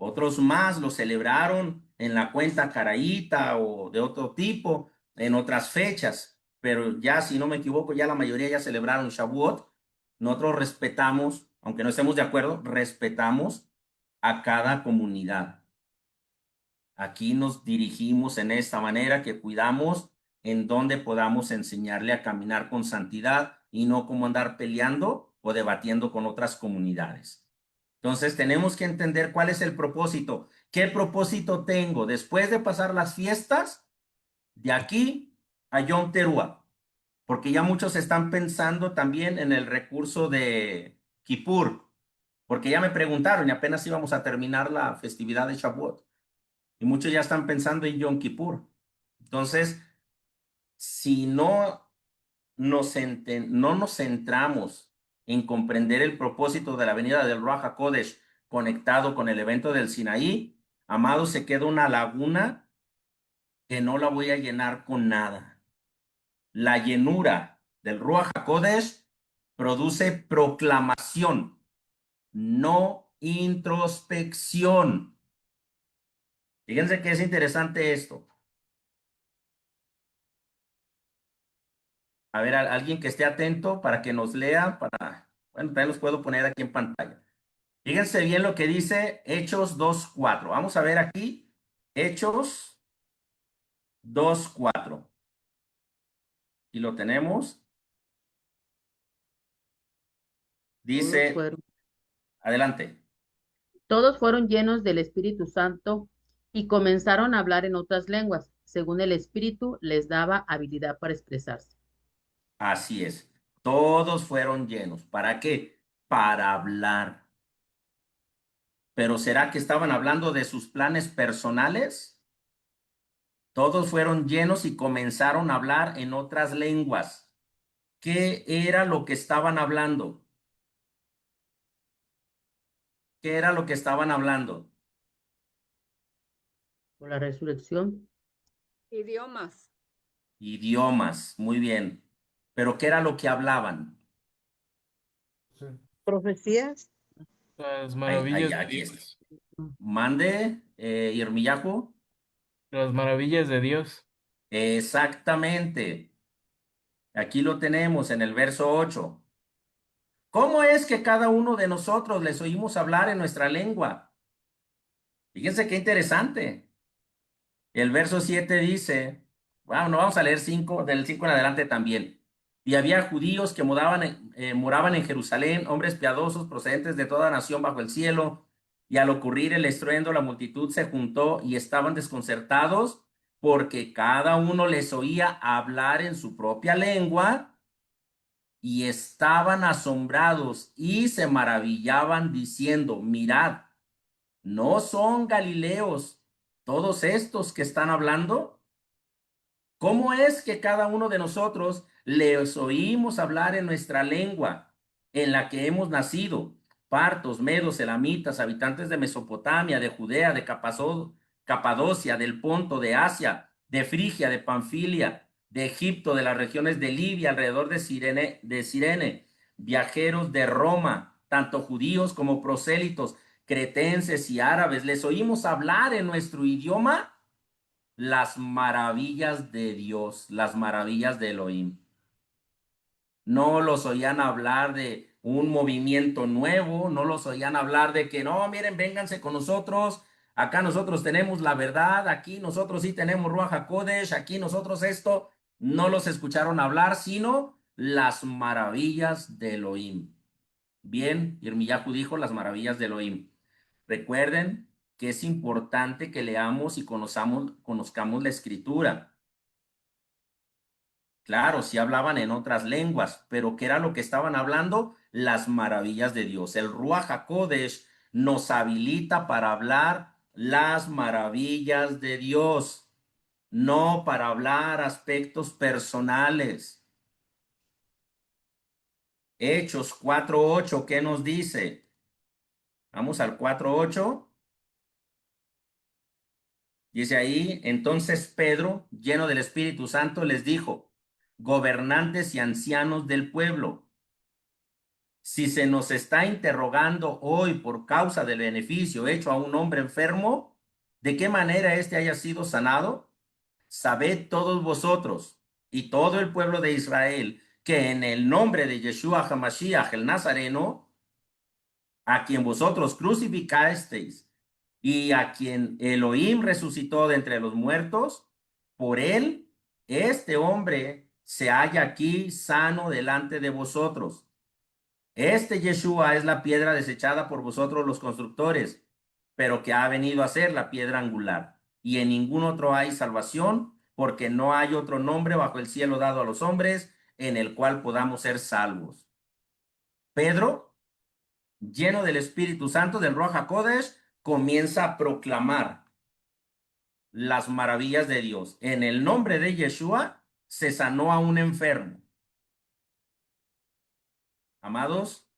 Otros más lo celebraron en la cuenta caraíta o de otro tipo, en otras fechas. Pero ya, si no me equivoco, ya la mayoría ya celebraron Shavuot. Nosotros respetamos, aunque no estemos de acuerdo, respetamos a cada comunidad. Aquí nos dirigimos en esta manera que cuidamos en donde podamos enseñarle a caminar con santidad y no como andar peleando o debatiendo con otras comunidades. Entonces tenemos que entender cuál es el propósito. ¿Qué propósito tengo después de pasar las fiestas de aquí a Yom Teruah? Porque ya muchos están pensando también en el recurso de Kippur, porque ya me preguntaron y apenas íbamos a terminar la festividad de Shavuot. Y muchos ya están pensando en Yom Kippur. Entonces, si no nos centramos en comprender el propósito de la venida del Ruach HaKodesh conectado con el evento del Sinaí, amado, se queda una laguna que no la voy a llenar con nada. La llenura del Ruach HaKodesh produce proclamación, no introspección. Fíjense que es interesante esto. A ver, alguien que esté atento para que nos lea, bueno, también los puedo poner aquí en pantalla. Fíjense bien lo que dice Hechos 2:4. Vamos a ver aquí, Hechos 2:4. Y lo tenemos. Dice, adelante. Todos fueron llenos del Espíritu Santo y comenzaron a hablar en otras lenguas, según el Espíritu les daba habilidad para expresarse. Así es. Todos fueron llenos. ¿Para qué? Para hablar. Pero ¿será que estaban hablando de sus planes personales? Todos fueron llenos y comenzaron a hablar en otras lenguas. ¿Qué era lo que estaban hablando? ¿Qué era lo que estaban hablando? Por la resurrección. Idiomas. Idiomas, muy bien. ¿Pero qué era lo que hablaban? Profecías. Las Ahí, maravillas de aquí está. Dios. Mande, Irmiyahu. Las maravillas de Dios. Exactamente. Aquí lo tenemos en el verso 8. ¿Cómo es que cada uno de nosotros les oímos hablar en nuestra lengua? Fíjense qué interesante. El verso 7 dice, bueno, no vamos a leer 5, del 5 en adelante también. Y había judíos que moraban en Jerusalén, hombres piadosos procedentes de toda nación bajo el cielo. Y al ocurrir el estruendo, la multitud se juntó y estaban desconcertados porque cada uno les oía hablar en su propia lengua y estaban asombrados y se maravillaban diciendo, mirad, ¿no son galileos todos estos que están hablando? ¿Cómo es que cada uno de nosotros les oímos hablar en nuestra lengua en la que hemos nacido? Partos, medos, elamitas, habitantes de Mesopotamia, de Judea, de Capadocia, del Ponto, de Asia, de Frigia, de Panfilia, de Egipto, de las regiones de Libia, alrededor de Cirene, viajeros de Roma, tanto judíos como prosélitos, cretenses y árabes, les oímos hablar en nuestro idioma las maravillas de Dios, las maravillas de Elohim. No los oían hablar de un movimiento nuevo, no los oían hablar de que no, miren, vénganse con nosotros, acá nosotros tenemos la verdad, aquí nosotros sí tenemos Ruach HaKodesh, aquí nosotros esto. No los escucharon hablar, sino las maravillas de Elohim. Bien, Irmiyahu dijo las maravillas de Elohim. Recuerden que es importante que leamos y conozcamos la escritura. Claro, sí hablaban en otras lenguas, pero ¿qué era lo que estaban hablando? Las maravillas de Dios. El Ruach HaKodesh nos habilita para hablar las maravillas de Dios, no para hablar aspectos personales. Hechos 4:8, ¿qué nos dice? Vamos al 4:8. Dice ahí, entonces Pedro, lleno del Espíritu Santo, les dijo, gobernantes y ancianos del pueblo, si se nos está interrogando hoy por causa del beneficio hecho a un hombre enfermo, ¿de qué manera éste haya sido sanado? Sabed todos vosotros y todo el pueblo de Israel que en el nombre de Yeshua HaMashiach, el Nazareno, a quien vosotros crucificasteis y a quien Elohim resucitó de entre los muertos, por él, este hombre se halla aquí sano delante de vosotros. Este Yeshua es la piedra desechada por vosotros los constructores, pero que ha venido a ser la piedra angular. Y en ningún otro hay salvación, porque no hay otro nombre bajo el cielo dado a los hombres en el cual podamos ser salvos. Pedro, lleno del Espíritu Santo, del Ruach HaKodesh, comienza a proclamar las maravillas de Dios. En el nombre de Yeshua se sanó a un enfermo. Amados,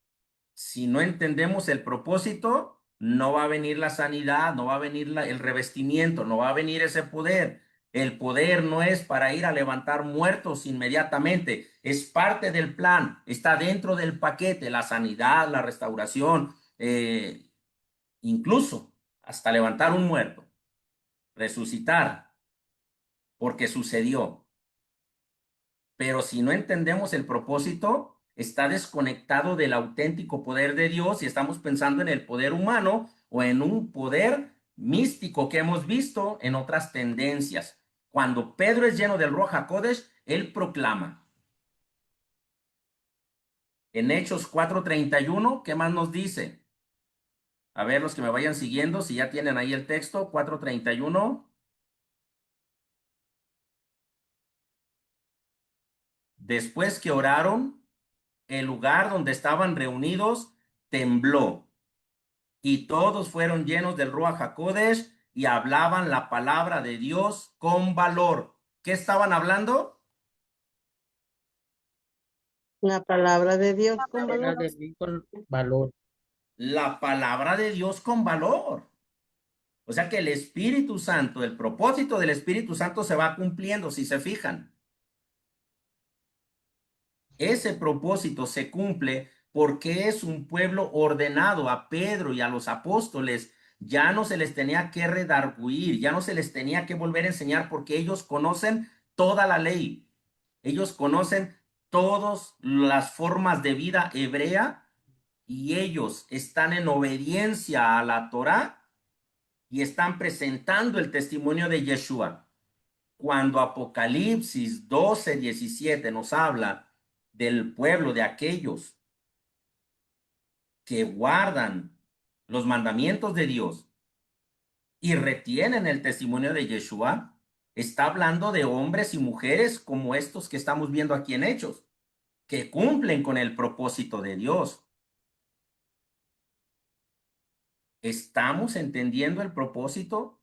si no entendemos el propósito, no va a venir la sanidad, no va a venir el revestimiento, no va a venir ese poder. El poder no es para ir a levantar muertos inmediatamente, es parte del plan, está dentro del paquete, la sanidad, la restauración, incluso hasta levantar un muerto, resucitar, porque sucedió. Pero si no entendemos el propósito, está desconectado del auténtico poder de Dios y estamos pensando en el poder humano o en un poder místico que hemos visto en otras tendencias. Cuando Pedro es lleno del Ruach HaKodesh, él proclama. En Hechos 4:31, ¿qué más nos dice? A ver, los que me vayan siguiendo, si ya tienen ahí el texto, 4:31. Después que oraron, el lugar donde estaban reunidos tembló y todos fueron llenos del Ruach HaKodesh y hablaban la palabra de Dios con valor. ¿Qué estaban hablando? La palabra de Dios con Era valor. de mí con valor. La palabra de Dios con valor. O sea que el Espíritu Santo, el propósito del Espíritu Santo se va cumpliendo, si se fijan. Ese propósito se cumple porque es un pueblo ordenado. A Pedro y a los apóstoles ya no se les tenía que redarguir, ya no se les tenía que volver a enseñar porque ellos conocen toda la ley. Ellos conocen todas las formas de vida hebrea y ellos están en obediencia a la Torá y están presentando el testimonio de Yeshua. Cuando Apocalipsis 12:17 nos habla del pueblo, de aquellos que guardan los mandamientos de Dios y retienen el testimonio de Yeshua, está hablando de hombres y mujeres como estos que estamos viendo aquí en Hechos, que cumplen con el propósito de Dios. ¿Estamos entendiendo el propósito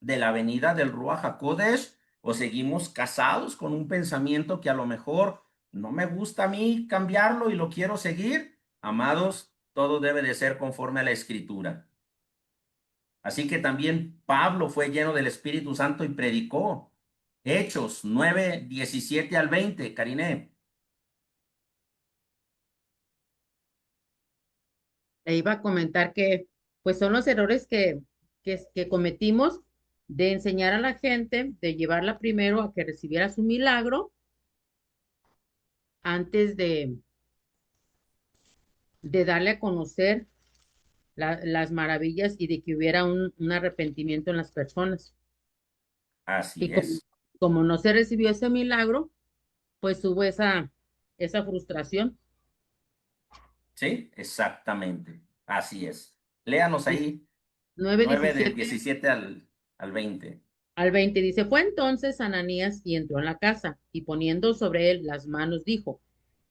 de la venida del Ruach HaKodesh o seguimos casados con un pensamiento que a lo mejor no me gusta a mí cambiarlo y lo quiero seguir? Amados, todo debe de ser conforme a la Escritura. Así que también Pablo fue lleno del Espíritu Santo y predicó. Hechos 9:17 al 20, Karine. Le iba a comentar que, pues son los errores que cometimos de enseñar a la gente, de llevarla primero a que recibiera su milagro antes de darle a conocer las maravillas y de que hubiera un arrepentimiento en las personas. Así Y es. como no se recibió ese milagro, pues hubo esa frustración. Sí, exactamente. Así es. Léanos ahí 9 del 9:17 17 al 20. al 20 dice, fue entonces Ananías y entró en la casa y poniendo sobre él las manos dijo,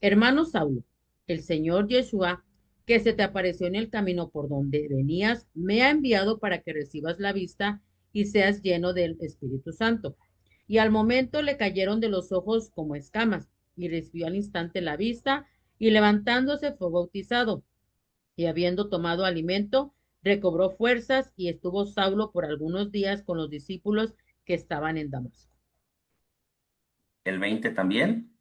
hermano Saulo, el Señor Yeshua, que se te apareció en el camino por donde venías, me ha enviado para que recibas la vista y seas lleno del Espíritu Santo. Y al momento le cayeron de los ojos como escamas y recibió al instante la vista y levantándose fue bautizado y habiendo tomado alimento, recobró fuerzas y estuvo Saulo por algunos días con los discípulos que estaban en Damasco. El 20 también.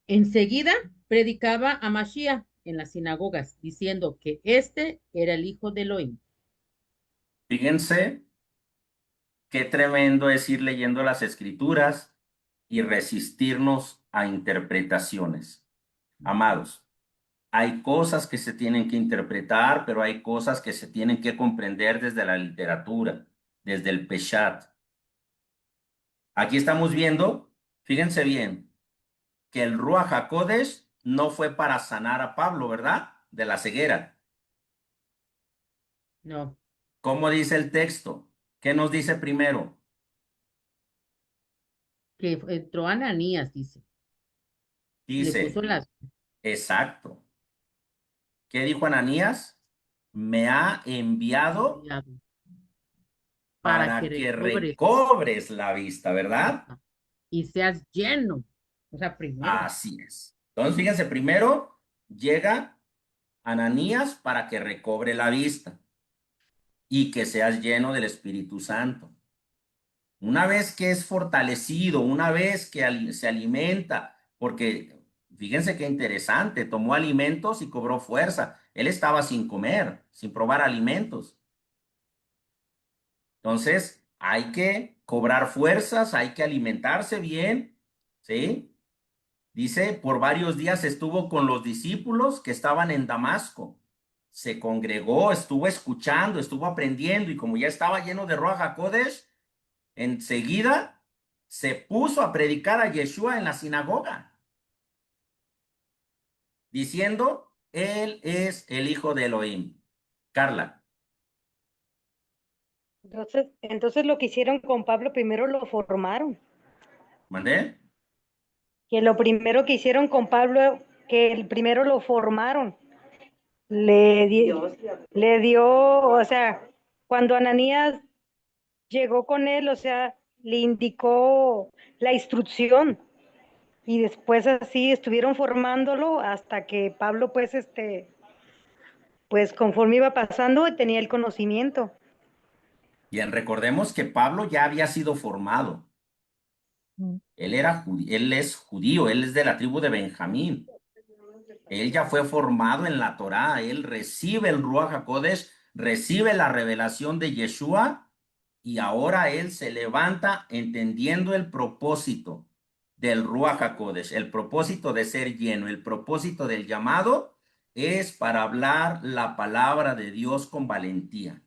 Enseguida predicaba a Mashiach en las sinagogas, diciendo que este era el hijo de Elohim. Fíjense qué tremendo es ir leyendo las escrituras y resistirnos a interpretaciones. Amados, hay cosas que se tienen que interpretar, pero hay cosas que se tienen que comprender desde la literatura, desde el Peshat. Aquí estamos viendo, fíjense bien, que el Ruach HaKodesh no fue para sanar a Pablo, ¿verdad? De la ceguera. No, ¿Cómo dice el texto? ¿Qué nos dice primero? que entró Ananías, dice, y le puso Dice, las exacto. ¿Qué dijo Ananías? Me ha enviado para que para que recobres recobres la vista, ¿verdad? y seas lleno. O sea, primero. Así es. Entonces, fíjense, primero llega Ananías para que recobre la vista y que seas lleno del Espíritu Santo. una vez que es fortalecido, una vez que se alimenta, porque fíjense qué interesante, tomó alimentos y cobró fuerza. Él estaba sin comer, sin probar alimentos. Entonces, hay que cobrar fuerzas, hay que alimentarse bien, ¿sí? Dice, por varios días estuvo con los discípulos que estaban en Damasco. Se congregó, estuvo escuchando, estuvo aprendiendo y como ya estaba lleno de Ruach HaKodesh, enseguida se puso a predicar a Yeshua en la sinagoga, diciendo, Él es el Hijo de Elohim. Carla. Entonces lo que hicieron con Pablo, primero lo formaron. ¿Mandé? Que lo primero que hicieron con Pablo, que el primero lo formaron. Le dio, o sea, cuando Ananías llegó con él, o sea, le indicó la instrucción y después así estuvieron formándolo hasta que Pablo pues conforme iba pasando tenía el conocimiento. Bien, recordemos que Pablo ya había sido formado. Él es judío, él es de la tribu de Benjamín. Él ya fue formado en la Torá, él recibe el Ruach HaKodesh, recibe la revelación de Yeshua y ahora él se levanta entendiendo el propósito del Ruach HaKodesh, el propósito de ser lleno, el propósito del llamado es para hablar la palabra de Dios con valentía.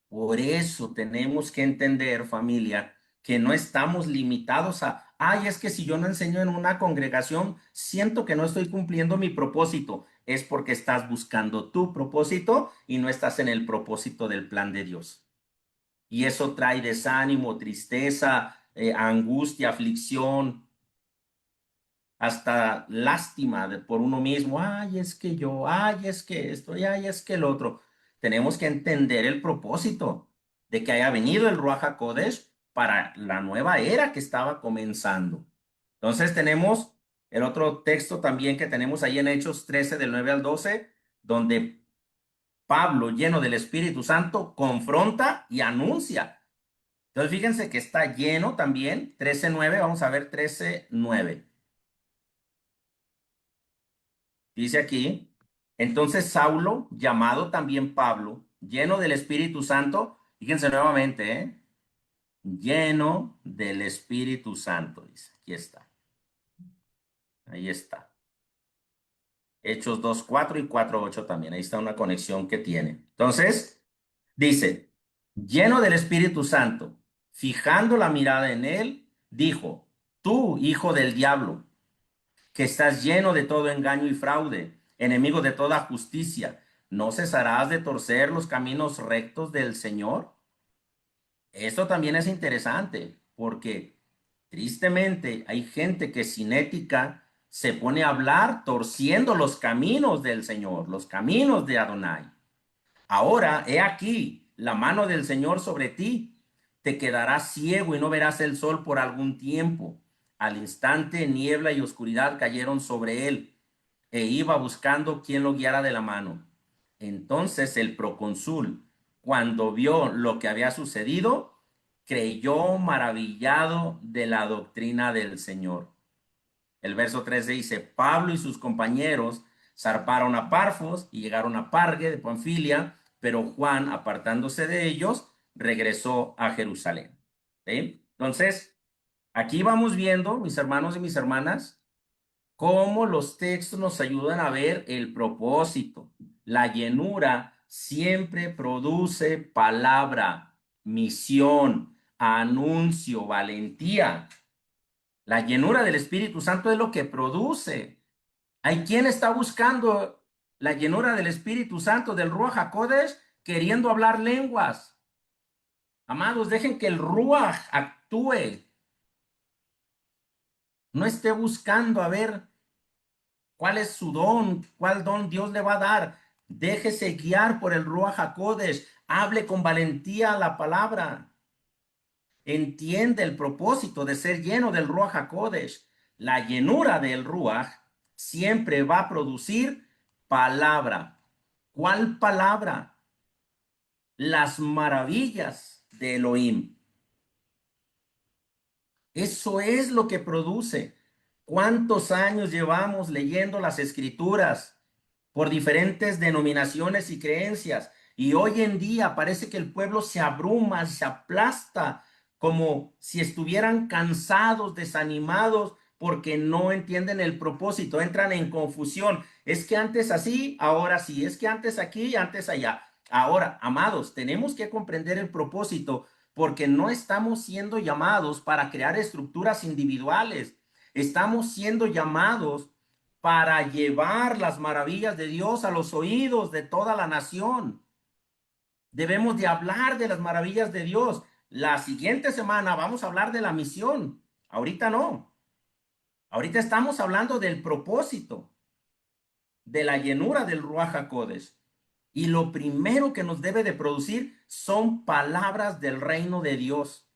Por eso tenemos que entender, familia, que no estamos limitados a, ay, es que si yo no enseño en una congregación, siento que no estoy cumpliendo mi propósito. Es porque estás buscando tu propósito y no estás en el propósito del plan de Dios. Y eso trae desánimo, tristeza, angustia, aflicción, hasta lástima por uno mismo. Ay, es que yo, ay, es que esto, ay, es que el otro. Tenemos que entender el propósito de que haya venido el Ruach HaKodesh para la nueva era que estaba comenzando. Entonces tenemos el otro texto también que tenemos ahí en Hechos 13 del 9 al 12, donde Pablo, lleno del Espíritu Santo, confronta y anuncia. Entonces fíjense que está lleno también, 13:9, vamos a ver 13:9. Dice aquí, entonces Saulo, llamado también Pablo, lleno del Espíritu Santo, fíjense nuevamente, lleno del Espíritu Santo, dice, aquí está. Ahí está. Hechos 2:4 y 4:8 también, ahí está una conexión que tiene. Entonces, dice, lleno del Espíritu Santo, fijando la mirada en él, dijo, tú, hijo del diablo, que estás lleno de todo engaño y fraude, enemigo de toda justicia, ¿no cesarás de torcer los caminos rectos del Señor? Esto también es interesante, porque tristemente hay gente que sin ética se pone a hablar torciendo los caminos del Señor, los caminos de Adonai. Ahora, he aquí, la mano del Señor sobre ti, te quedarás ciego y no verás el sol por algún tiempo. Al instante, niebla y oscuridad cayeron sobre él, e iba buscando quien lo guiara de la mano. Entonces el procónsul, cuando vio lo que había sucedido, creyó maravillado de la doctrina del Señor. El verso 13 dice, Pablo y sus compañeros zarparon a Parfos y llegaron a Pargue de Panfilia, pero Juan, apartándose de ellos, regresó a Jerusalén. ¿Sí? Entonces, aquí vamos viendo, mis hermanos y mis hermanas, cómo los textos nos ayudan a ver el propósito. La llenura siempre produce palabra, misión, anuncio, valentía. La llenura del Espíritu Santo es lo que produce. Hay quien está buscando la llenura del Espíritu Santo, del Ruach HaKodesh, queriendo hablar lenguas. Amados, dejen que el Ruach actúe. No esté buscando a ver cuál es su don, cuál don Dios le va a dar. Déjese guiar por el Ruach HaKodesh. Hable con valentía la palabra. Entiende el propósito de ser lleno del Ruach HaKodesh. La llenura del Ruach siempre va a producir palabra. ¿Cuál palabra? Las maravillas de Elohim. Eso es lo que produce. ¿Cuántos años llevamos leyendo las escrituras por diferentes denominaciones y creencias? Y hoy en día parece que el pueblo se abruma, se aplasta, como si estuvieran cansados, desanimados, porque no entienden el propósito, entran en confusión. Es que antes así, ahora sí, es que antes aquí, antes allá. Ahora, amados, tenemos que comprender el propósito porque no estamos siendo llamados para crear estructuras individuales. Estamos siendo llamados para llevar las maravillas de Dios a los oídos de toda la nación. Debemos de hablar de las maravillas de Dios. La siguiente semana vamos a hablar de la misión. Ahorita no. Ahorita estamos hablando del propósito, de la llenura del Ruach HaKodesh. Y lo primero que nos debe de producir son palabras del reino de Dios.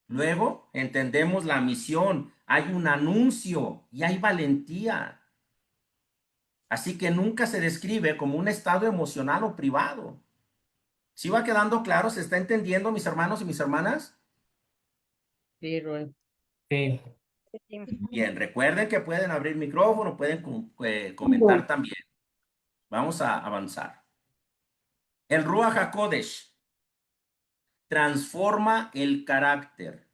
Luego entendemos la misión, hay un anuncio y hay valentía. Así que nunca se describe como un estado emocional o privado. ¿Sí va quedando claro? ¿Se está entendiendo, mis hermanos y mis hermanas? Sí, Roy. Sí. Bien, recuerden que pueden abrir micrófono, pueden comentar también. Vamos a avanzar. El Ruach HaKodesh transforma el carácter.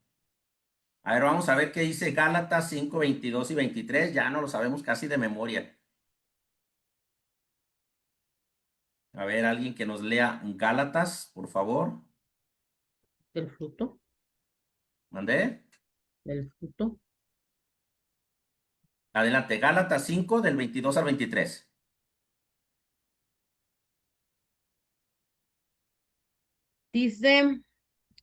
A ver, vamos a ver qué dice Gálatas 5, 22 y 23. Ya no lo sabemos casi de memoria. A ver, alguien que nos lea Gálatas, por favor. ¿El fruto? ¿Mandé? ¿El fruto? Adelante, Gálatas 5 del 22 al 23. Dice,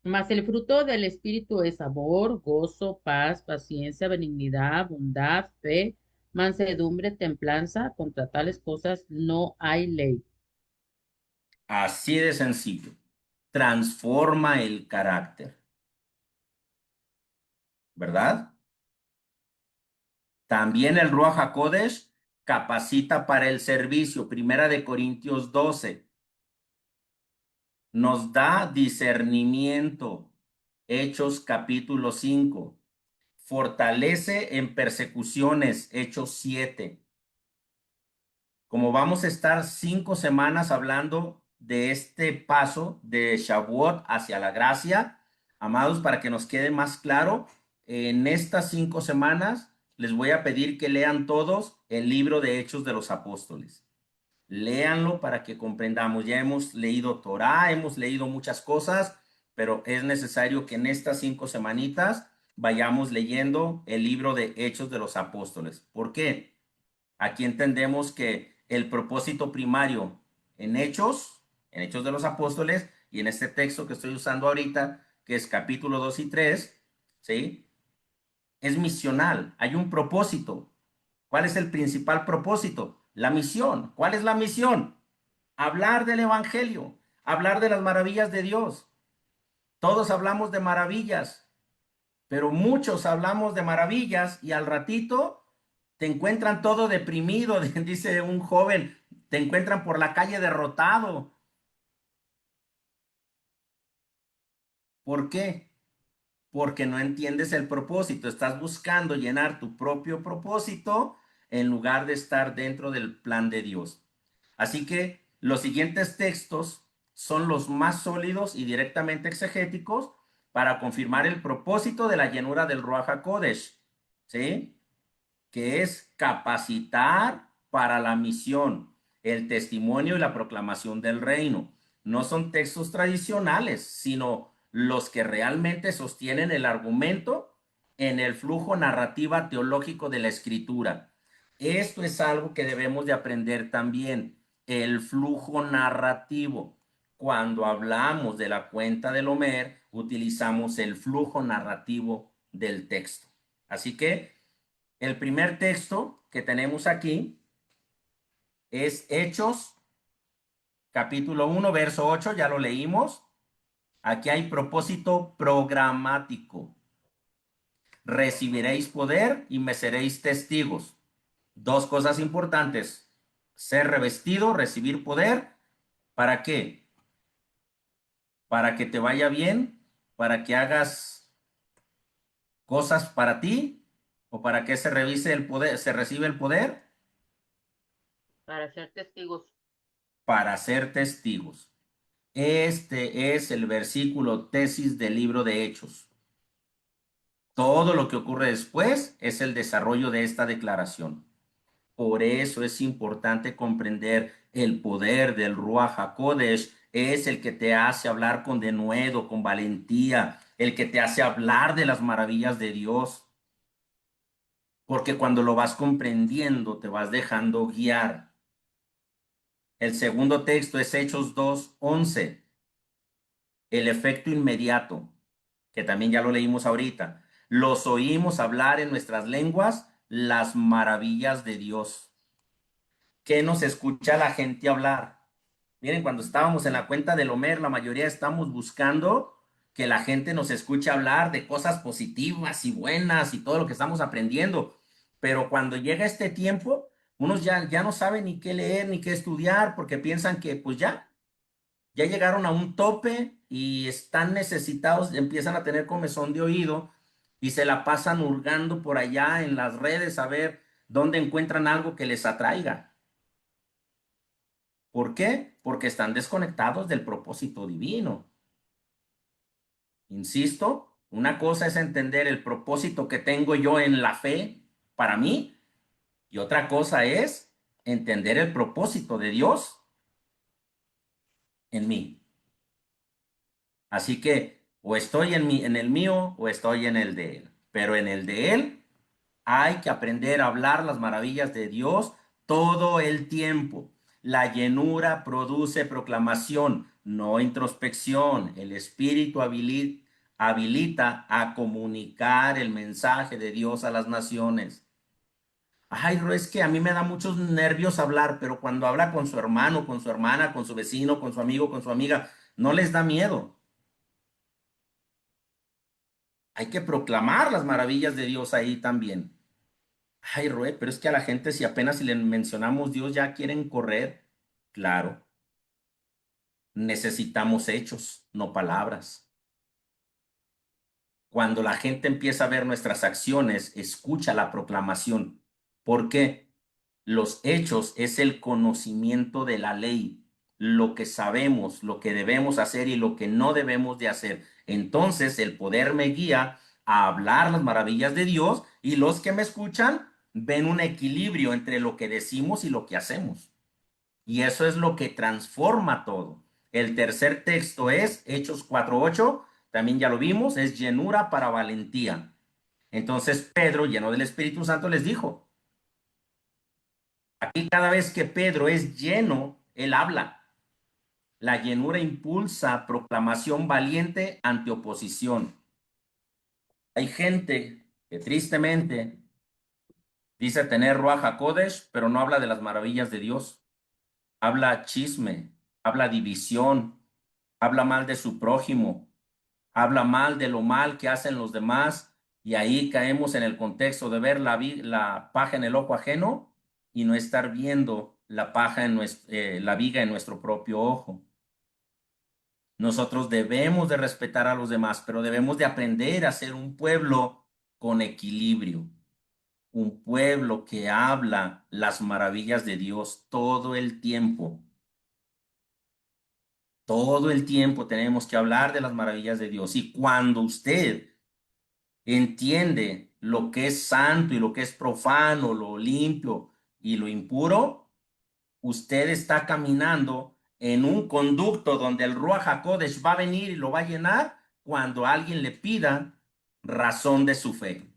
mas el fruto del Espíritu es amor, gozo, paz, paciencia, benignidad, bondad, fe, mansedumbre, templanza. Contra tales cosas no hay ley. Así de sencillo. Transforma el carácter. ¿Verdad? También el Ruach HaKodesh capacita para el servicio. Primera de Corintios 12. Nos da discernimiento. Hechos capítulo 5. Fortalece en persecuciones. Hechos 7. Como vamos a estar 5 semanas hablando de este paso de Shavuot hacia la gracia, amados, para que nos quede más claro, en estas 5 semanas les voy a pedir que lean todos el libro de Hechos de los Apóstoles. Léanlo para que comprendamos. Ya hemos leído Torá, hemos leído muchas cosas, pero es necesario que en estas 5 semanitas vayamos leyendo el libro de Hechos de los Apóstoles. ¿Por qué? Aquí entendemos que el propósito primario en Hechos de los Apóstoles, y en este texto que estoy usando ahorita, que es capítulo 2 y 3, ¿sí? Es misional, hay un propósito. ¿Cuál es el principal propósito? La misión. ¿Cuál es la misión? Hablar del evangelio, hablar de las maravillas de Dios. Todos hablamos de maravillas, pero muchos hablamos de maravillas y al ratito te encuentran todo deprimido, dice un joven, te encuentran por la calle derrotado. ¿Por qué? Porque no entiendes el propósito, estás buscando llenar tu propio propósito en lugar de estar dentro del plan de Dios. Así que los siguientes textos son los más sólidos y directamente exegéticos para confirmar el propósito de la llenura del Ruach HaKodesh, ¿sí? Que es capacitar para la misión, el testimonio y la proclamación del reino. No son textos tradicionales, sino los que realmente sostienen el argumento en el flujo narrativa teológico de la escritura. Esto es algo que debemos de aprender también, el flujo narrativo. Cuando hablamos de la cuenta del Homer, utilizamos el flujo narrativo del texto. Así que el primer texto que tenemos aquí es Hechos, capítulo 1, verso 8, ya lo leímos. Aquí hay propósito programático. Recibiréis poder y me seréis testigos. Dos cosas importantes. Ser revestido, recibir poder. ¿Para qué? para que te vaya bien, para que hagas cosas para ti o para que se revise el poder, se recibe el poder Para ser testigos. para ser testigos. Este es el versículo tesis del libro de Hechos. Todo lo que ocurre después es el desarrollo de esta declaración. Por eso es importante comprender el poder del Ruach HaKodesh. Es el que te hace hablar con denuedo, con valentía, el que te hace hablar de las maravillas de Dios. Porque cuando lo vas comprendiendo, te vas dejando guiar. El segundo texto es Hechos 2:11. El efecto inmediato, que también ya lo leímos ahorita. Los oímos hablar en nuestras lenguas las maravillas de Dios. ¿Qué nos escucha la gente hablar? Miren, cuando estábamos en la cuenta del Homer, la mayoría estamos buscando que la gente nos escuche hablar de cosas positivas y buenas y todo lo que estamos aprendiendo. Pero cuando llega este tiempo, unos ya no saben ni qué leer ni qué estudiar porque piensan que pues ya llegaron a un tope y están necesitados, empiezan a tener comezón de oído y se la pasan hurgando por allá en las redes a ver dónde encuentran algo que les atraiga. ¿Por qué? Porque están desconectados del propósito divino. Insisto, una cosa es entender el propósito que tengo yo en la fe para mí y otra cosa es entender el propósito de Dios en mí. Así que o estoy en el mío o estoy en el de él. Pero en el de él hay que aprender a hablar las maravillas de Dios todo el tiempo. La llenura produce proclamación, no introspección. El Espíritu habilita a comunicar el mensaje de Dios a las naciones. Ay, Ro, es que a mí me da muchos nervios hablar, pero cuando habla con su hermano, con su hermana, con su vecino, con su amigo, con su amiga, no les da miedo. Hay que proclamar las maravillas de Dios ahí también. Ay, Roe, pero es que a la gente si apenas si le mencionamos Dios ya quieren correr. Claro, necesitamos hechos, no palabras. Cuando la gente empieza a ver nuestras acciones, escucha la proclamación. ¿Por qué? Los hechos es el conocimiento de la ley, lo que sabemos, lo que debemos hacer y lo que no debemos de hacer. Entonces el poder me guía a hablar las maravillas de Dios y los que me escuchan ven un equilibrio entre lo que decimos y lo que hacemos. Y eso es lo que transforma todo. El tercer texto es Hechos 4:8, también ya lo vimos, es llenura para valentía. Entonces Pedro, lleno del Espíritu Santo, les dijo, aquí cada vez que Pedro es lleno, él habla. La llenura impulsa proclamación valiente ante oposición. Hay gente que tristemente dice tener Ruach HaKodesh, pero no habla de las maravillas de Dios. Habla chisme, habla división, habla mal de su prójimo, habla mal de lo mal que hacen los demás y ahí caemos en el contexto de ver la paja en el ojo ajeno y no estar viendo la paja la viga en nuestro propio ojo. Nosotros debemos de respetar a los demás, pero debemos de aprender a ser un pueblo con equilibrio, un pueblo que habla las maravillas de Dios todo el tiempo. Todo el tiempo tenemos que hablar de las maravillas de Dios. Y cuando usted entiende lo que es santo y lo que es profano, lo limpio y lo impuro, usted está caminando en un conducto donde el Ruach HaKodesh va a venir y lo va a llenar cuando alguien le pida razón de su fe.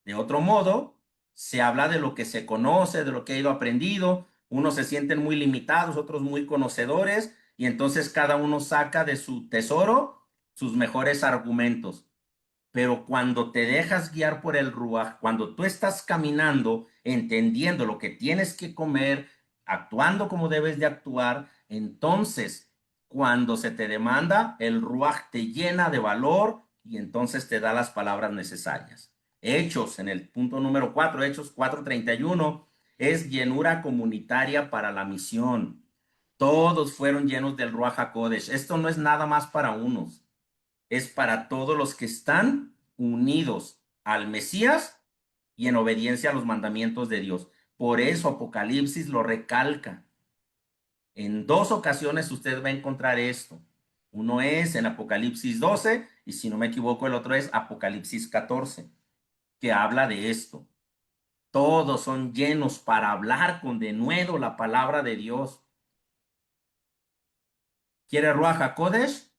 De otro modo, se habla de lo que se conoce, de lo que ha ido aprendido. Unos se sienten muy limitados, otros muy conocedores, y entonces cada uno saca de su tesoro sus mejores argumentos. Pero cuando te dejas guiar por el Ruach, cuando tú estás caminando, entendiendo lo que tienes que comer, actuando como debes de actuar, entonces cuando se te demanda, el Ruach te llena de valor y entonces te da las palabras necesarias. Hechos, en el punto número 4, Hechos 4:31, es llenura comunitaria para la misión. Todos fueron llenos del Ruach HaKodesh. Esto no es nada más para unos, es para todos los que están unidos al Mesías y en obediencia a los mandamientos de Dios. Por eso Apocalipsis lo recalca. En 2 ocasiones usted va a encontrar esto. Uno es en Apocalipsis 12 y si no me equivoco el otro es Apocalipsis 14, que habla de esto. Todos son llenos para hablar con denuedo la palabra de Dios. ¿Quiere Ruach HaKodesh?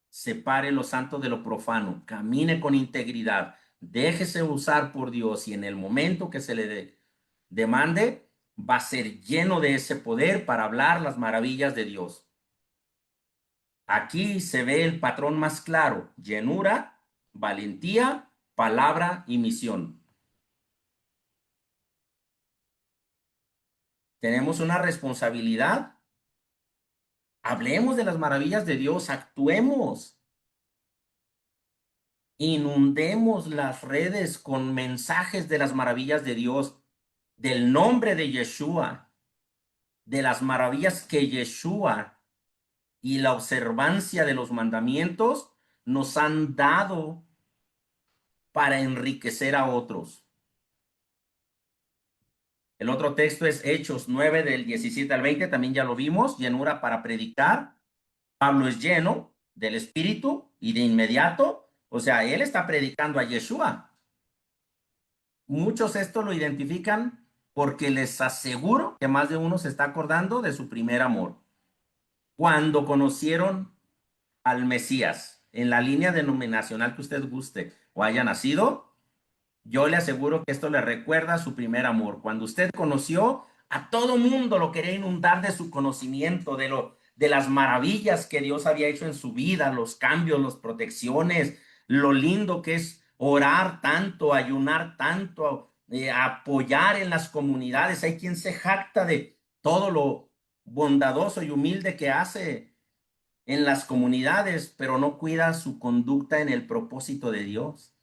Separe lo santo de lo profano, camine con integridad, déjese usar por Dios y en el momento que se le demande, va a ser lleno de ese poder para hablar las maravillas de Dios. Aquí se ve el patrón más claro: llenura, valentía, palabra y misión. Tenemos una responsabilidad. Hablemos de las maravillas de Dios, actuemos. Inundemos las redes con mensajes de las maravillas de Dios, del nombre de Yeshua, de las maravillas que Yeshua y la observancia de los mandamientos nos han dado para enriquecer a otros. El otro texto es Hechos 9 del 17 al 20, también ya lo vimos, llenura para predicar. Pablo es lleno del Espíritu y de inmediato, o sea, él está predicando a Yeshua. Muchos esto lo identifican porque les aseguro que más de uno se está acordando de su primer amor. Cuando conocieron al Mesías, en la línea denominacional que usted guste o haya nacido, yo le aseguro que esto le recuerda a su primer amor. Cuando usted conoció, a todo mundo lo quería inundar de su conocimiento, de las maravillas que Dios había hecho en su vida, los cambios, las protecciones, lo lindo que es orar tanto, ayunar tanto, apoyar en las comunidades. Hay quien se jacta de todo lo bondadoso y humilde que hace en las comunidades, pero no cuida su conducta en el propósito de Dios.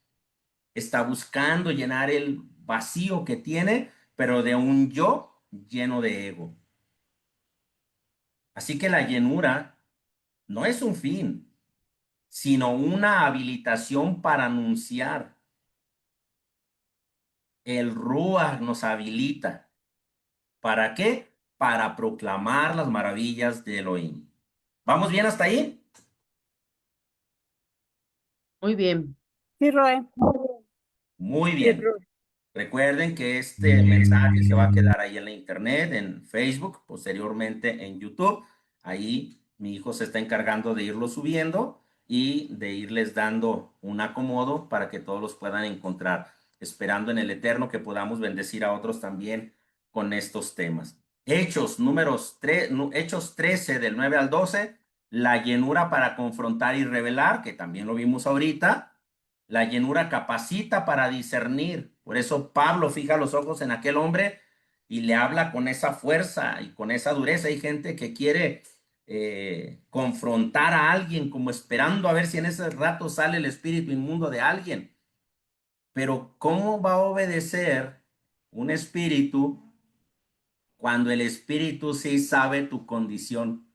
Está buscando llenar el vacío que tiene, pero de un yo lleno de ego. Así que la llenura no es un fin, sino una habilitación para anunciar. El Ruach nos habilita. ¿Para qué? Para proclamar las maravillas de Elohim. ¿Vamos bien hasta ahí? Muy bien. Sí, Roe. Muy bien. Recuerden que este mensaje se va a quedar ahí en la internet, en Facebook, posteriormente en YouTube. Ahí mi hijo se está encargando de irlo subiendo y de irles dando un acomodo para que todos los puedan encontrar, esperando en el Eterno que podamos bendecir a otros también con estos temas. Hechos 13 del 9 al 12, la llenura para confrontar y revelar, que también lo vimos ahorita. La llenura capacita para discernir. Por eso Pablo fija los ojos en aquel hombre y le habla con esa fuerza y con esa dureza. Hay gente que quiere confrontar a alguien como esperando a ver si en ese rato sale el espíritu inmundo de alguien. Pero ¿cómo va a obedecer un espíritu cuando el espíritu sí sabe tu condición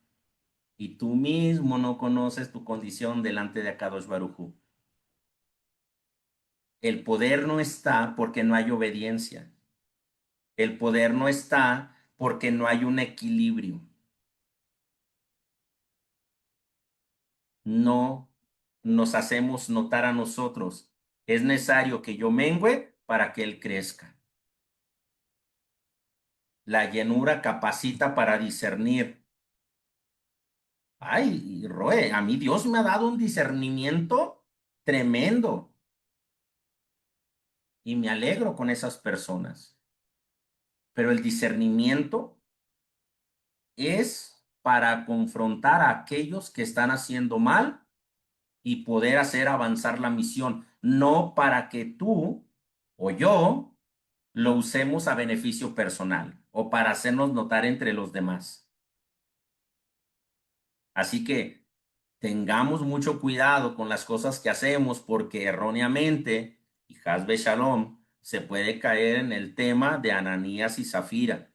y tú mismo no conoces tu condición delante de Akadosh Baruj Hu? El poder no está porque no hay obediencia. El poder no está porque no hay un equilibrio. No nos hacemos notar a nosotros. Es necesario que yo mengüe para que él crezca. La llenura capacita para discernir. Ay, Roe, a mí Dios me ha dado un discernimiento tremendo. Y me alegro con esas personas. Pero el discernimiento es para confrontar a aquellos que están haciendo mal y poder hacer avanzar la misión, no para que tú o yo lo usemos a beneficio personal o para hacernos notar entre los demás. Así que tengamos mucho cuidado con las cosas que hacemos porque erróneamente, y Hasbe Shalom, se puede caer en el tema de Ananías y Zafira.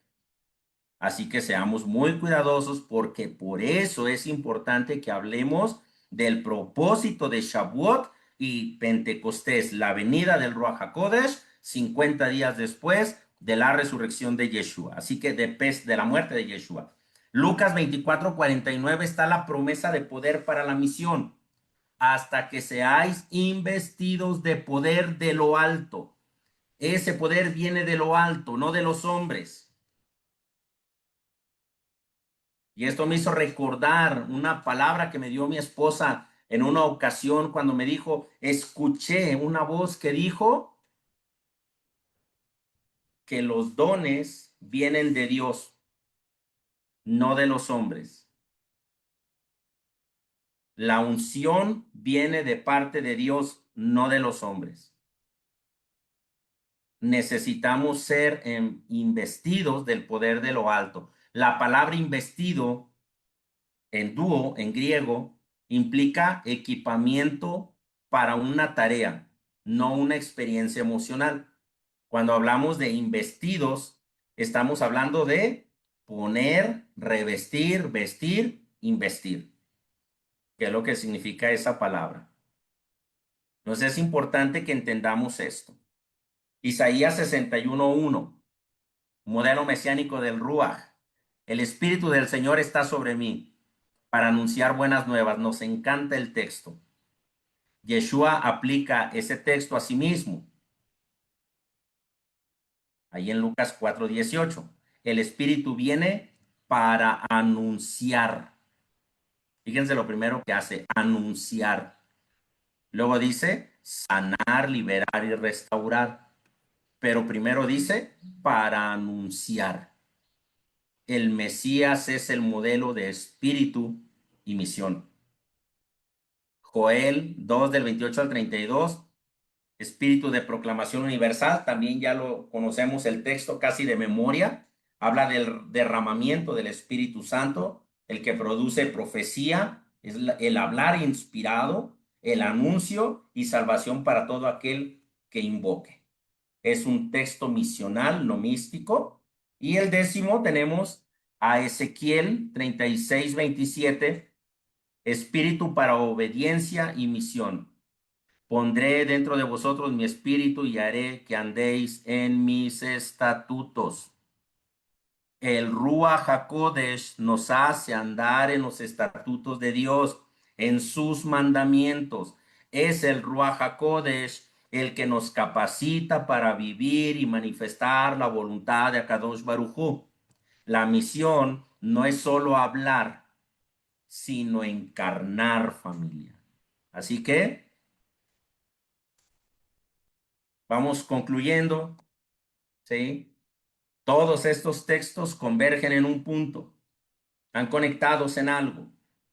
Así que seamos muy cuidadosos porque por eso es importante que hablemos del propósito de Shavuot y Pentecostés, la venida del Ruach HaKodesh, 50 días después de la resurrección de Yeshua. Así que de la muerte de Yeshua. Lucas 24:49 está la promesa de poder para la misión. Hasta que seáis investidos de poder de lo alto. Ese poder viene de lo alto, no de los hombres. Y esto me hizo recordar una palabra que me dio mi esposa en una ocasión cuando me dijo, escuché una voz que dijo que los dones vienen de Dios, no de los hombres. La unción viene de parte de Dios, no de los hombres. Necesitamos ser investidos del poder de lo alto. La palabra investido en dúo, en griego, implica equipamiento para una tarea, no una experiencia emocional. Cuando hablamos de investidos, estamos hablando de poner, revestir, vestir, investir, que es lo que significa esa palabra. Entonces es importante que entendamos esto. Isaías 61:1, modelo mesiánico del Ruach. El Espíritu del Señor está sobre mí para anunciar buenas nuevas. Nos encanta el texto. Yeshua aplica ese texto a sí mismo. Ahí en Lucas 4:18. El Espíritu viene para anunciar. Fíjense lo primero que hace, anunciar. Luego dice sanar, liberar y restaurar. Pero primero dice para anunciar. El Mesías es el modelo de espíritu y misión. Joel 2 del 28 al 32, espíritu de proclamación universal, también ya lo conocemos el texto casi de memoria, habla del derramamiento del Espíritu Santo, el que produce profecía, es el hablar inspirado, el anuncio y salvación para todo aquel que invoque. Es un texto misional, no místico. Y el 10º tenemos a Ezequiel 36:27, espíritu para obediencia y misión. Pondré dentro de vosotros mi espíritu y haré que andéis en mis estatutos. El Ruach HaKodesh nos hace andar en los estatutos de Dios, en sus mandamientos. Es el Ruach HaKodesh el que nos capacita para vivir y manifestar la voluntad de Akadosh Baruj Hu. La misión no es solo hablar, sino encarnar, familia. Así que vamos concluyendo, ¿sí? Todos estos textos convergen en un punto, están conectados en algo.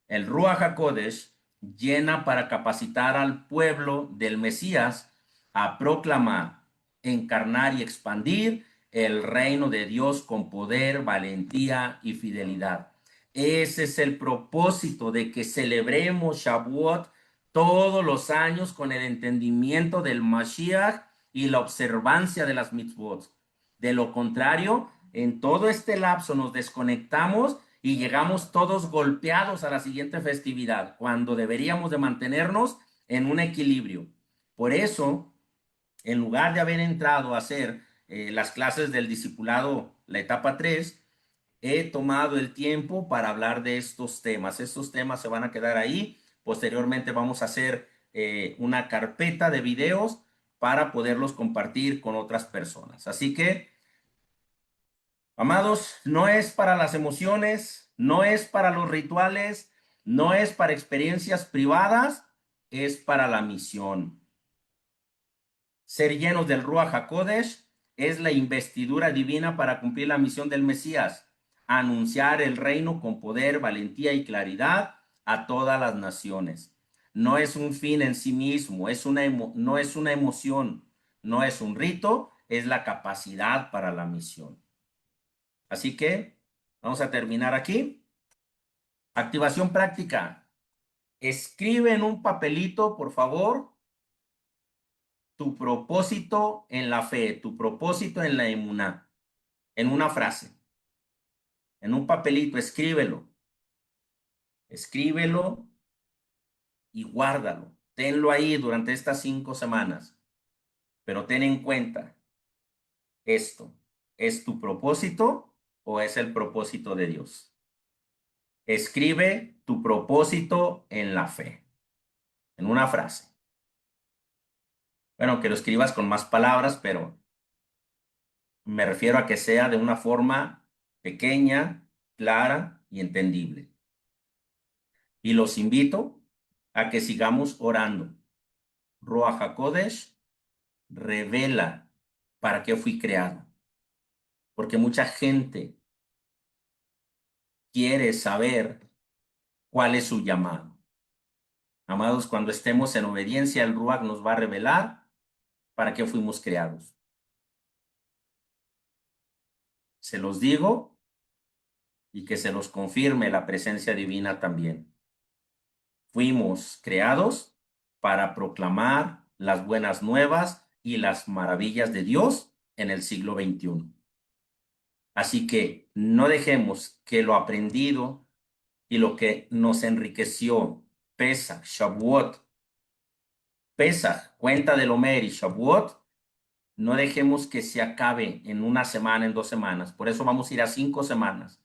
El Ruach HaKodesh llena para capacitar al pueblo del Mesías a proclamar, encarnar y expandir el reino de Dios con poder, valentía y fidelidad. Ese es el propósito de que celebremos Shavuot todos los años con el entendimiento del Mashiach y la observancia de las mitzvot. De lo contrario, en todo este lapso nos desconectamos y llegamos todos golpeados a la siguiente festividad, cuando deberíamos de mantenernos en un equilibrio. Por eso, en lugar de haber entrado a hacer las clases del discipulado, la etapa 3, he tomado el tiempo para hablar de estos temas. Estos temas se van a quedar ahí. Posteriormente vamos a hacer una carpeta de videos para poderlos compartir con otras personas. Así que, amados, no es para las emociones, no es para los rituales, no es para experiencias privadas, es para la misión. Ser llenos del Ruach HaKodesh es la investidura divina para cumplir la misión del Mesías, anunciar el reino con poder, valentía y claridad a todas las naciones. No es un fin en sí mismo, no es una emoción, no es un rito, es la capacidad para la misión. Así que vamos a terminar aquí. Activación práctica. Escribe en un papelito, por favor, tu propósito en la fe, tu propósito en la emuná, en una frase. en un papelito, escríbelo. Escríbelo y guárdalo. Tenlo ahí durante estas 5 semanas. Pero ten en cuenta esto. ¿Es tu propósito o es el propósito de Dios? Escribe tu propósito en la fe. En una frase. Bueno, que lo escribas con más palabras, pero me refiero a que sea de una forma pequeña, clara y entendible. Y los invito a que sigamos orando. Ruach HaKodesh, revela para qué fui creado. Porque mucha gente quiere saber cuál es su llamado. Amados, cuando estemos en obediencia, el Ruach nos va a revelar para qué fuimos creados. Se los digo y que se los confirme la presencia divina también. Fuimos creados para proclamar las buenas nuevas y las maravillas de Dios en el siglo XXI. Así que no dejemos que lo aprendido y lo que nos enriqueció, Pesach, Shavuot, Pesach, cuenta del Omer y Shavuot, no dejemos que se acabe en una semana, en 2 semanas. Por eso vamos a ir a 5 semanas,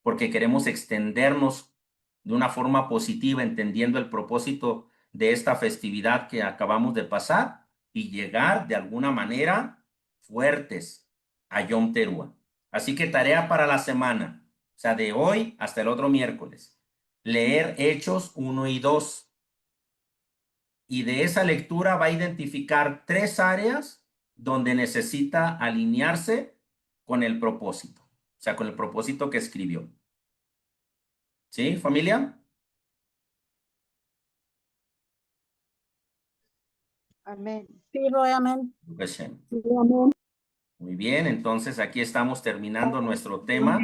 porque queremos extendernos de una forma positiva, entendiendo el propósito de esta festividad que acabamos de pasar y llegar de alguna manera fuertes a Yom Teruah. Así que tarea para la semana, o sea, de hoy hasta el otro miércoles, leer Hechos 1 y 2. Y de esa lectura va a identificar 3 áreas donde necesita alinearse con el propósito, o sea, con el propósito que escribió. ¿Sí, familia? Amén. Sí, amén. Hashem. Sí, amén. Muy bien, entonces aquí estamos terminando nuestro tema,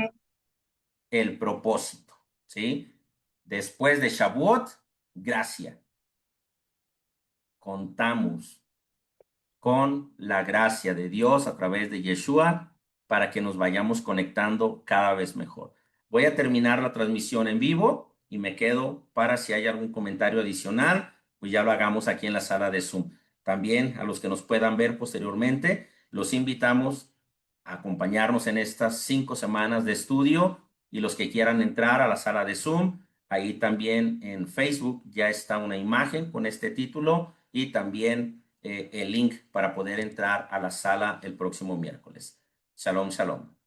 el propósito, ¿sí? Después de Shavuot, gracia. Contamos con la gracia de Dios a través de Yeshua para que nos vayamos conectando cada vez mejor. Voy a terminar la transmisión en vivo y me quedo para si hay algún comentario adicional, pues ya lo hagamos aquí en la sala de Zoom. También a los que nos puedan ver posteriormente, los invitamos a acompañarnos en estas 5 semanas de estudio y los que quieran entrar a la sala de Zoom, ahí también en Facebook ya está una imagen con este título y también el link para poder entrar a la sala el próximo miércoles. Shalom, shalom.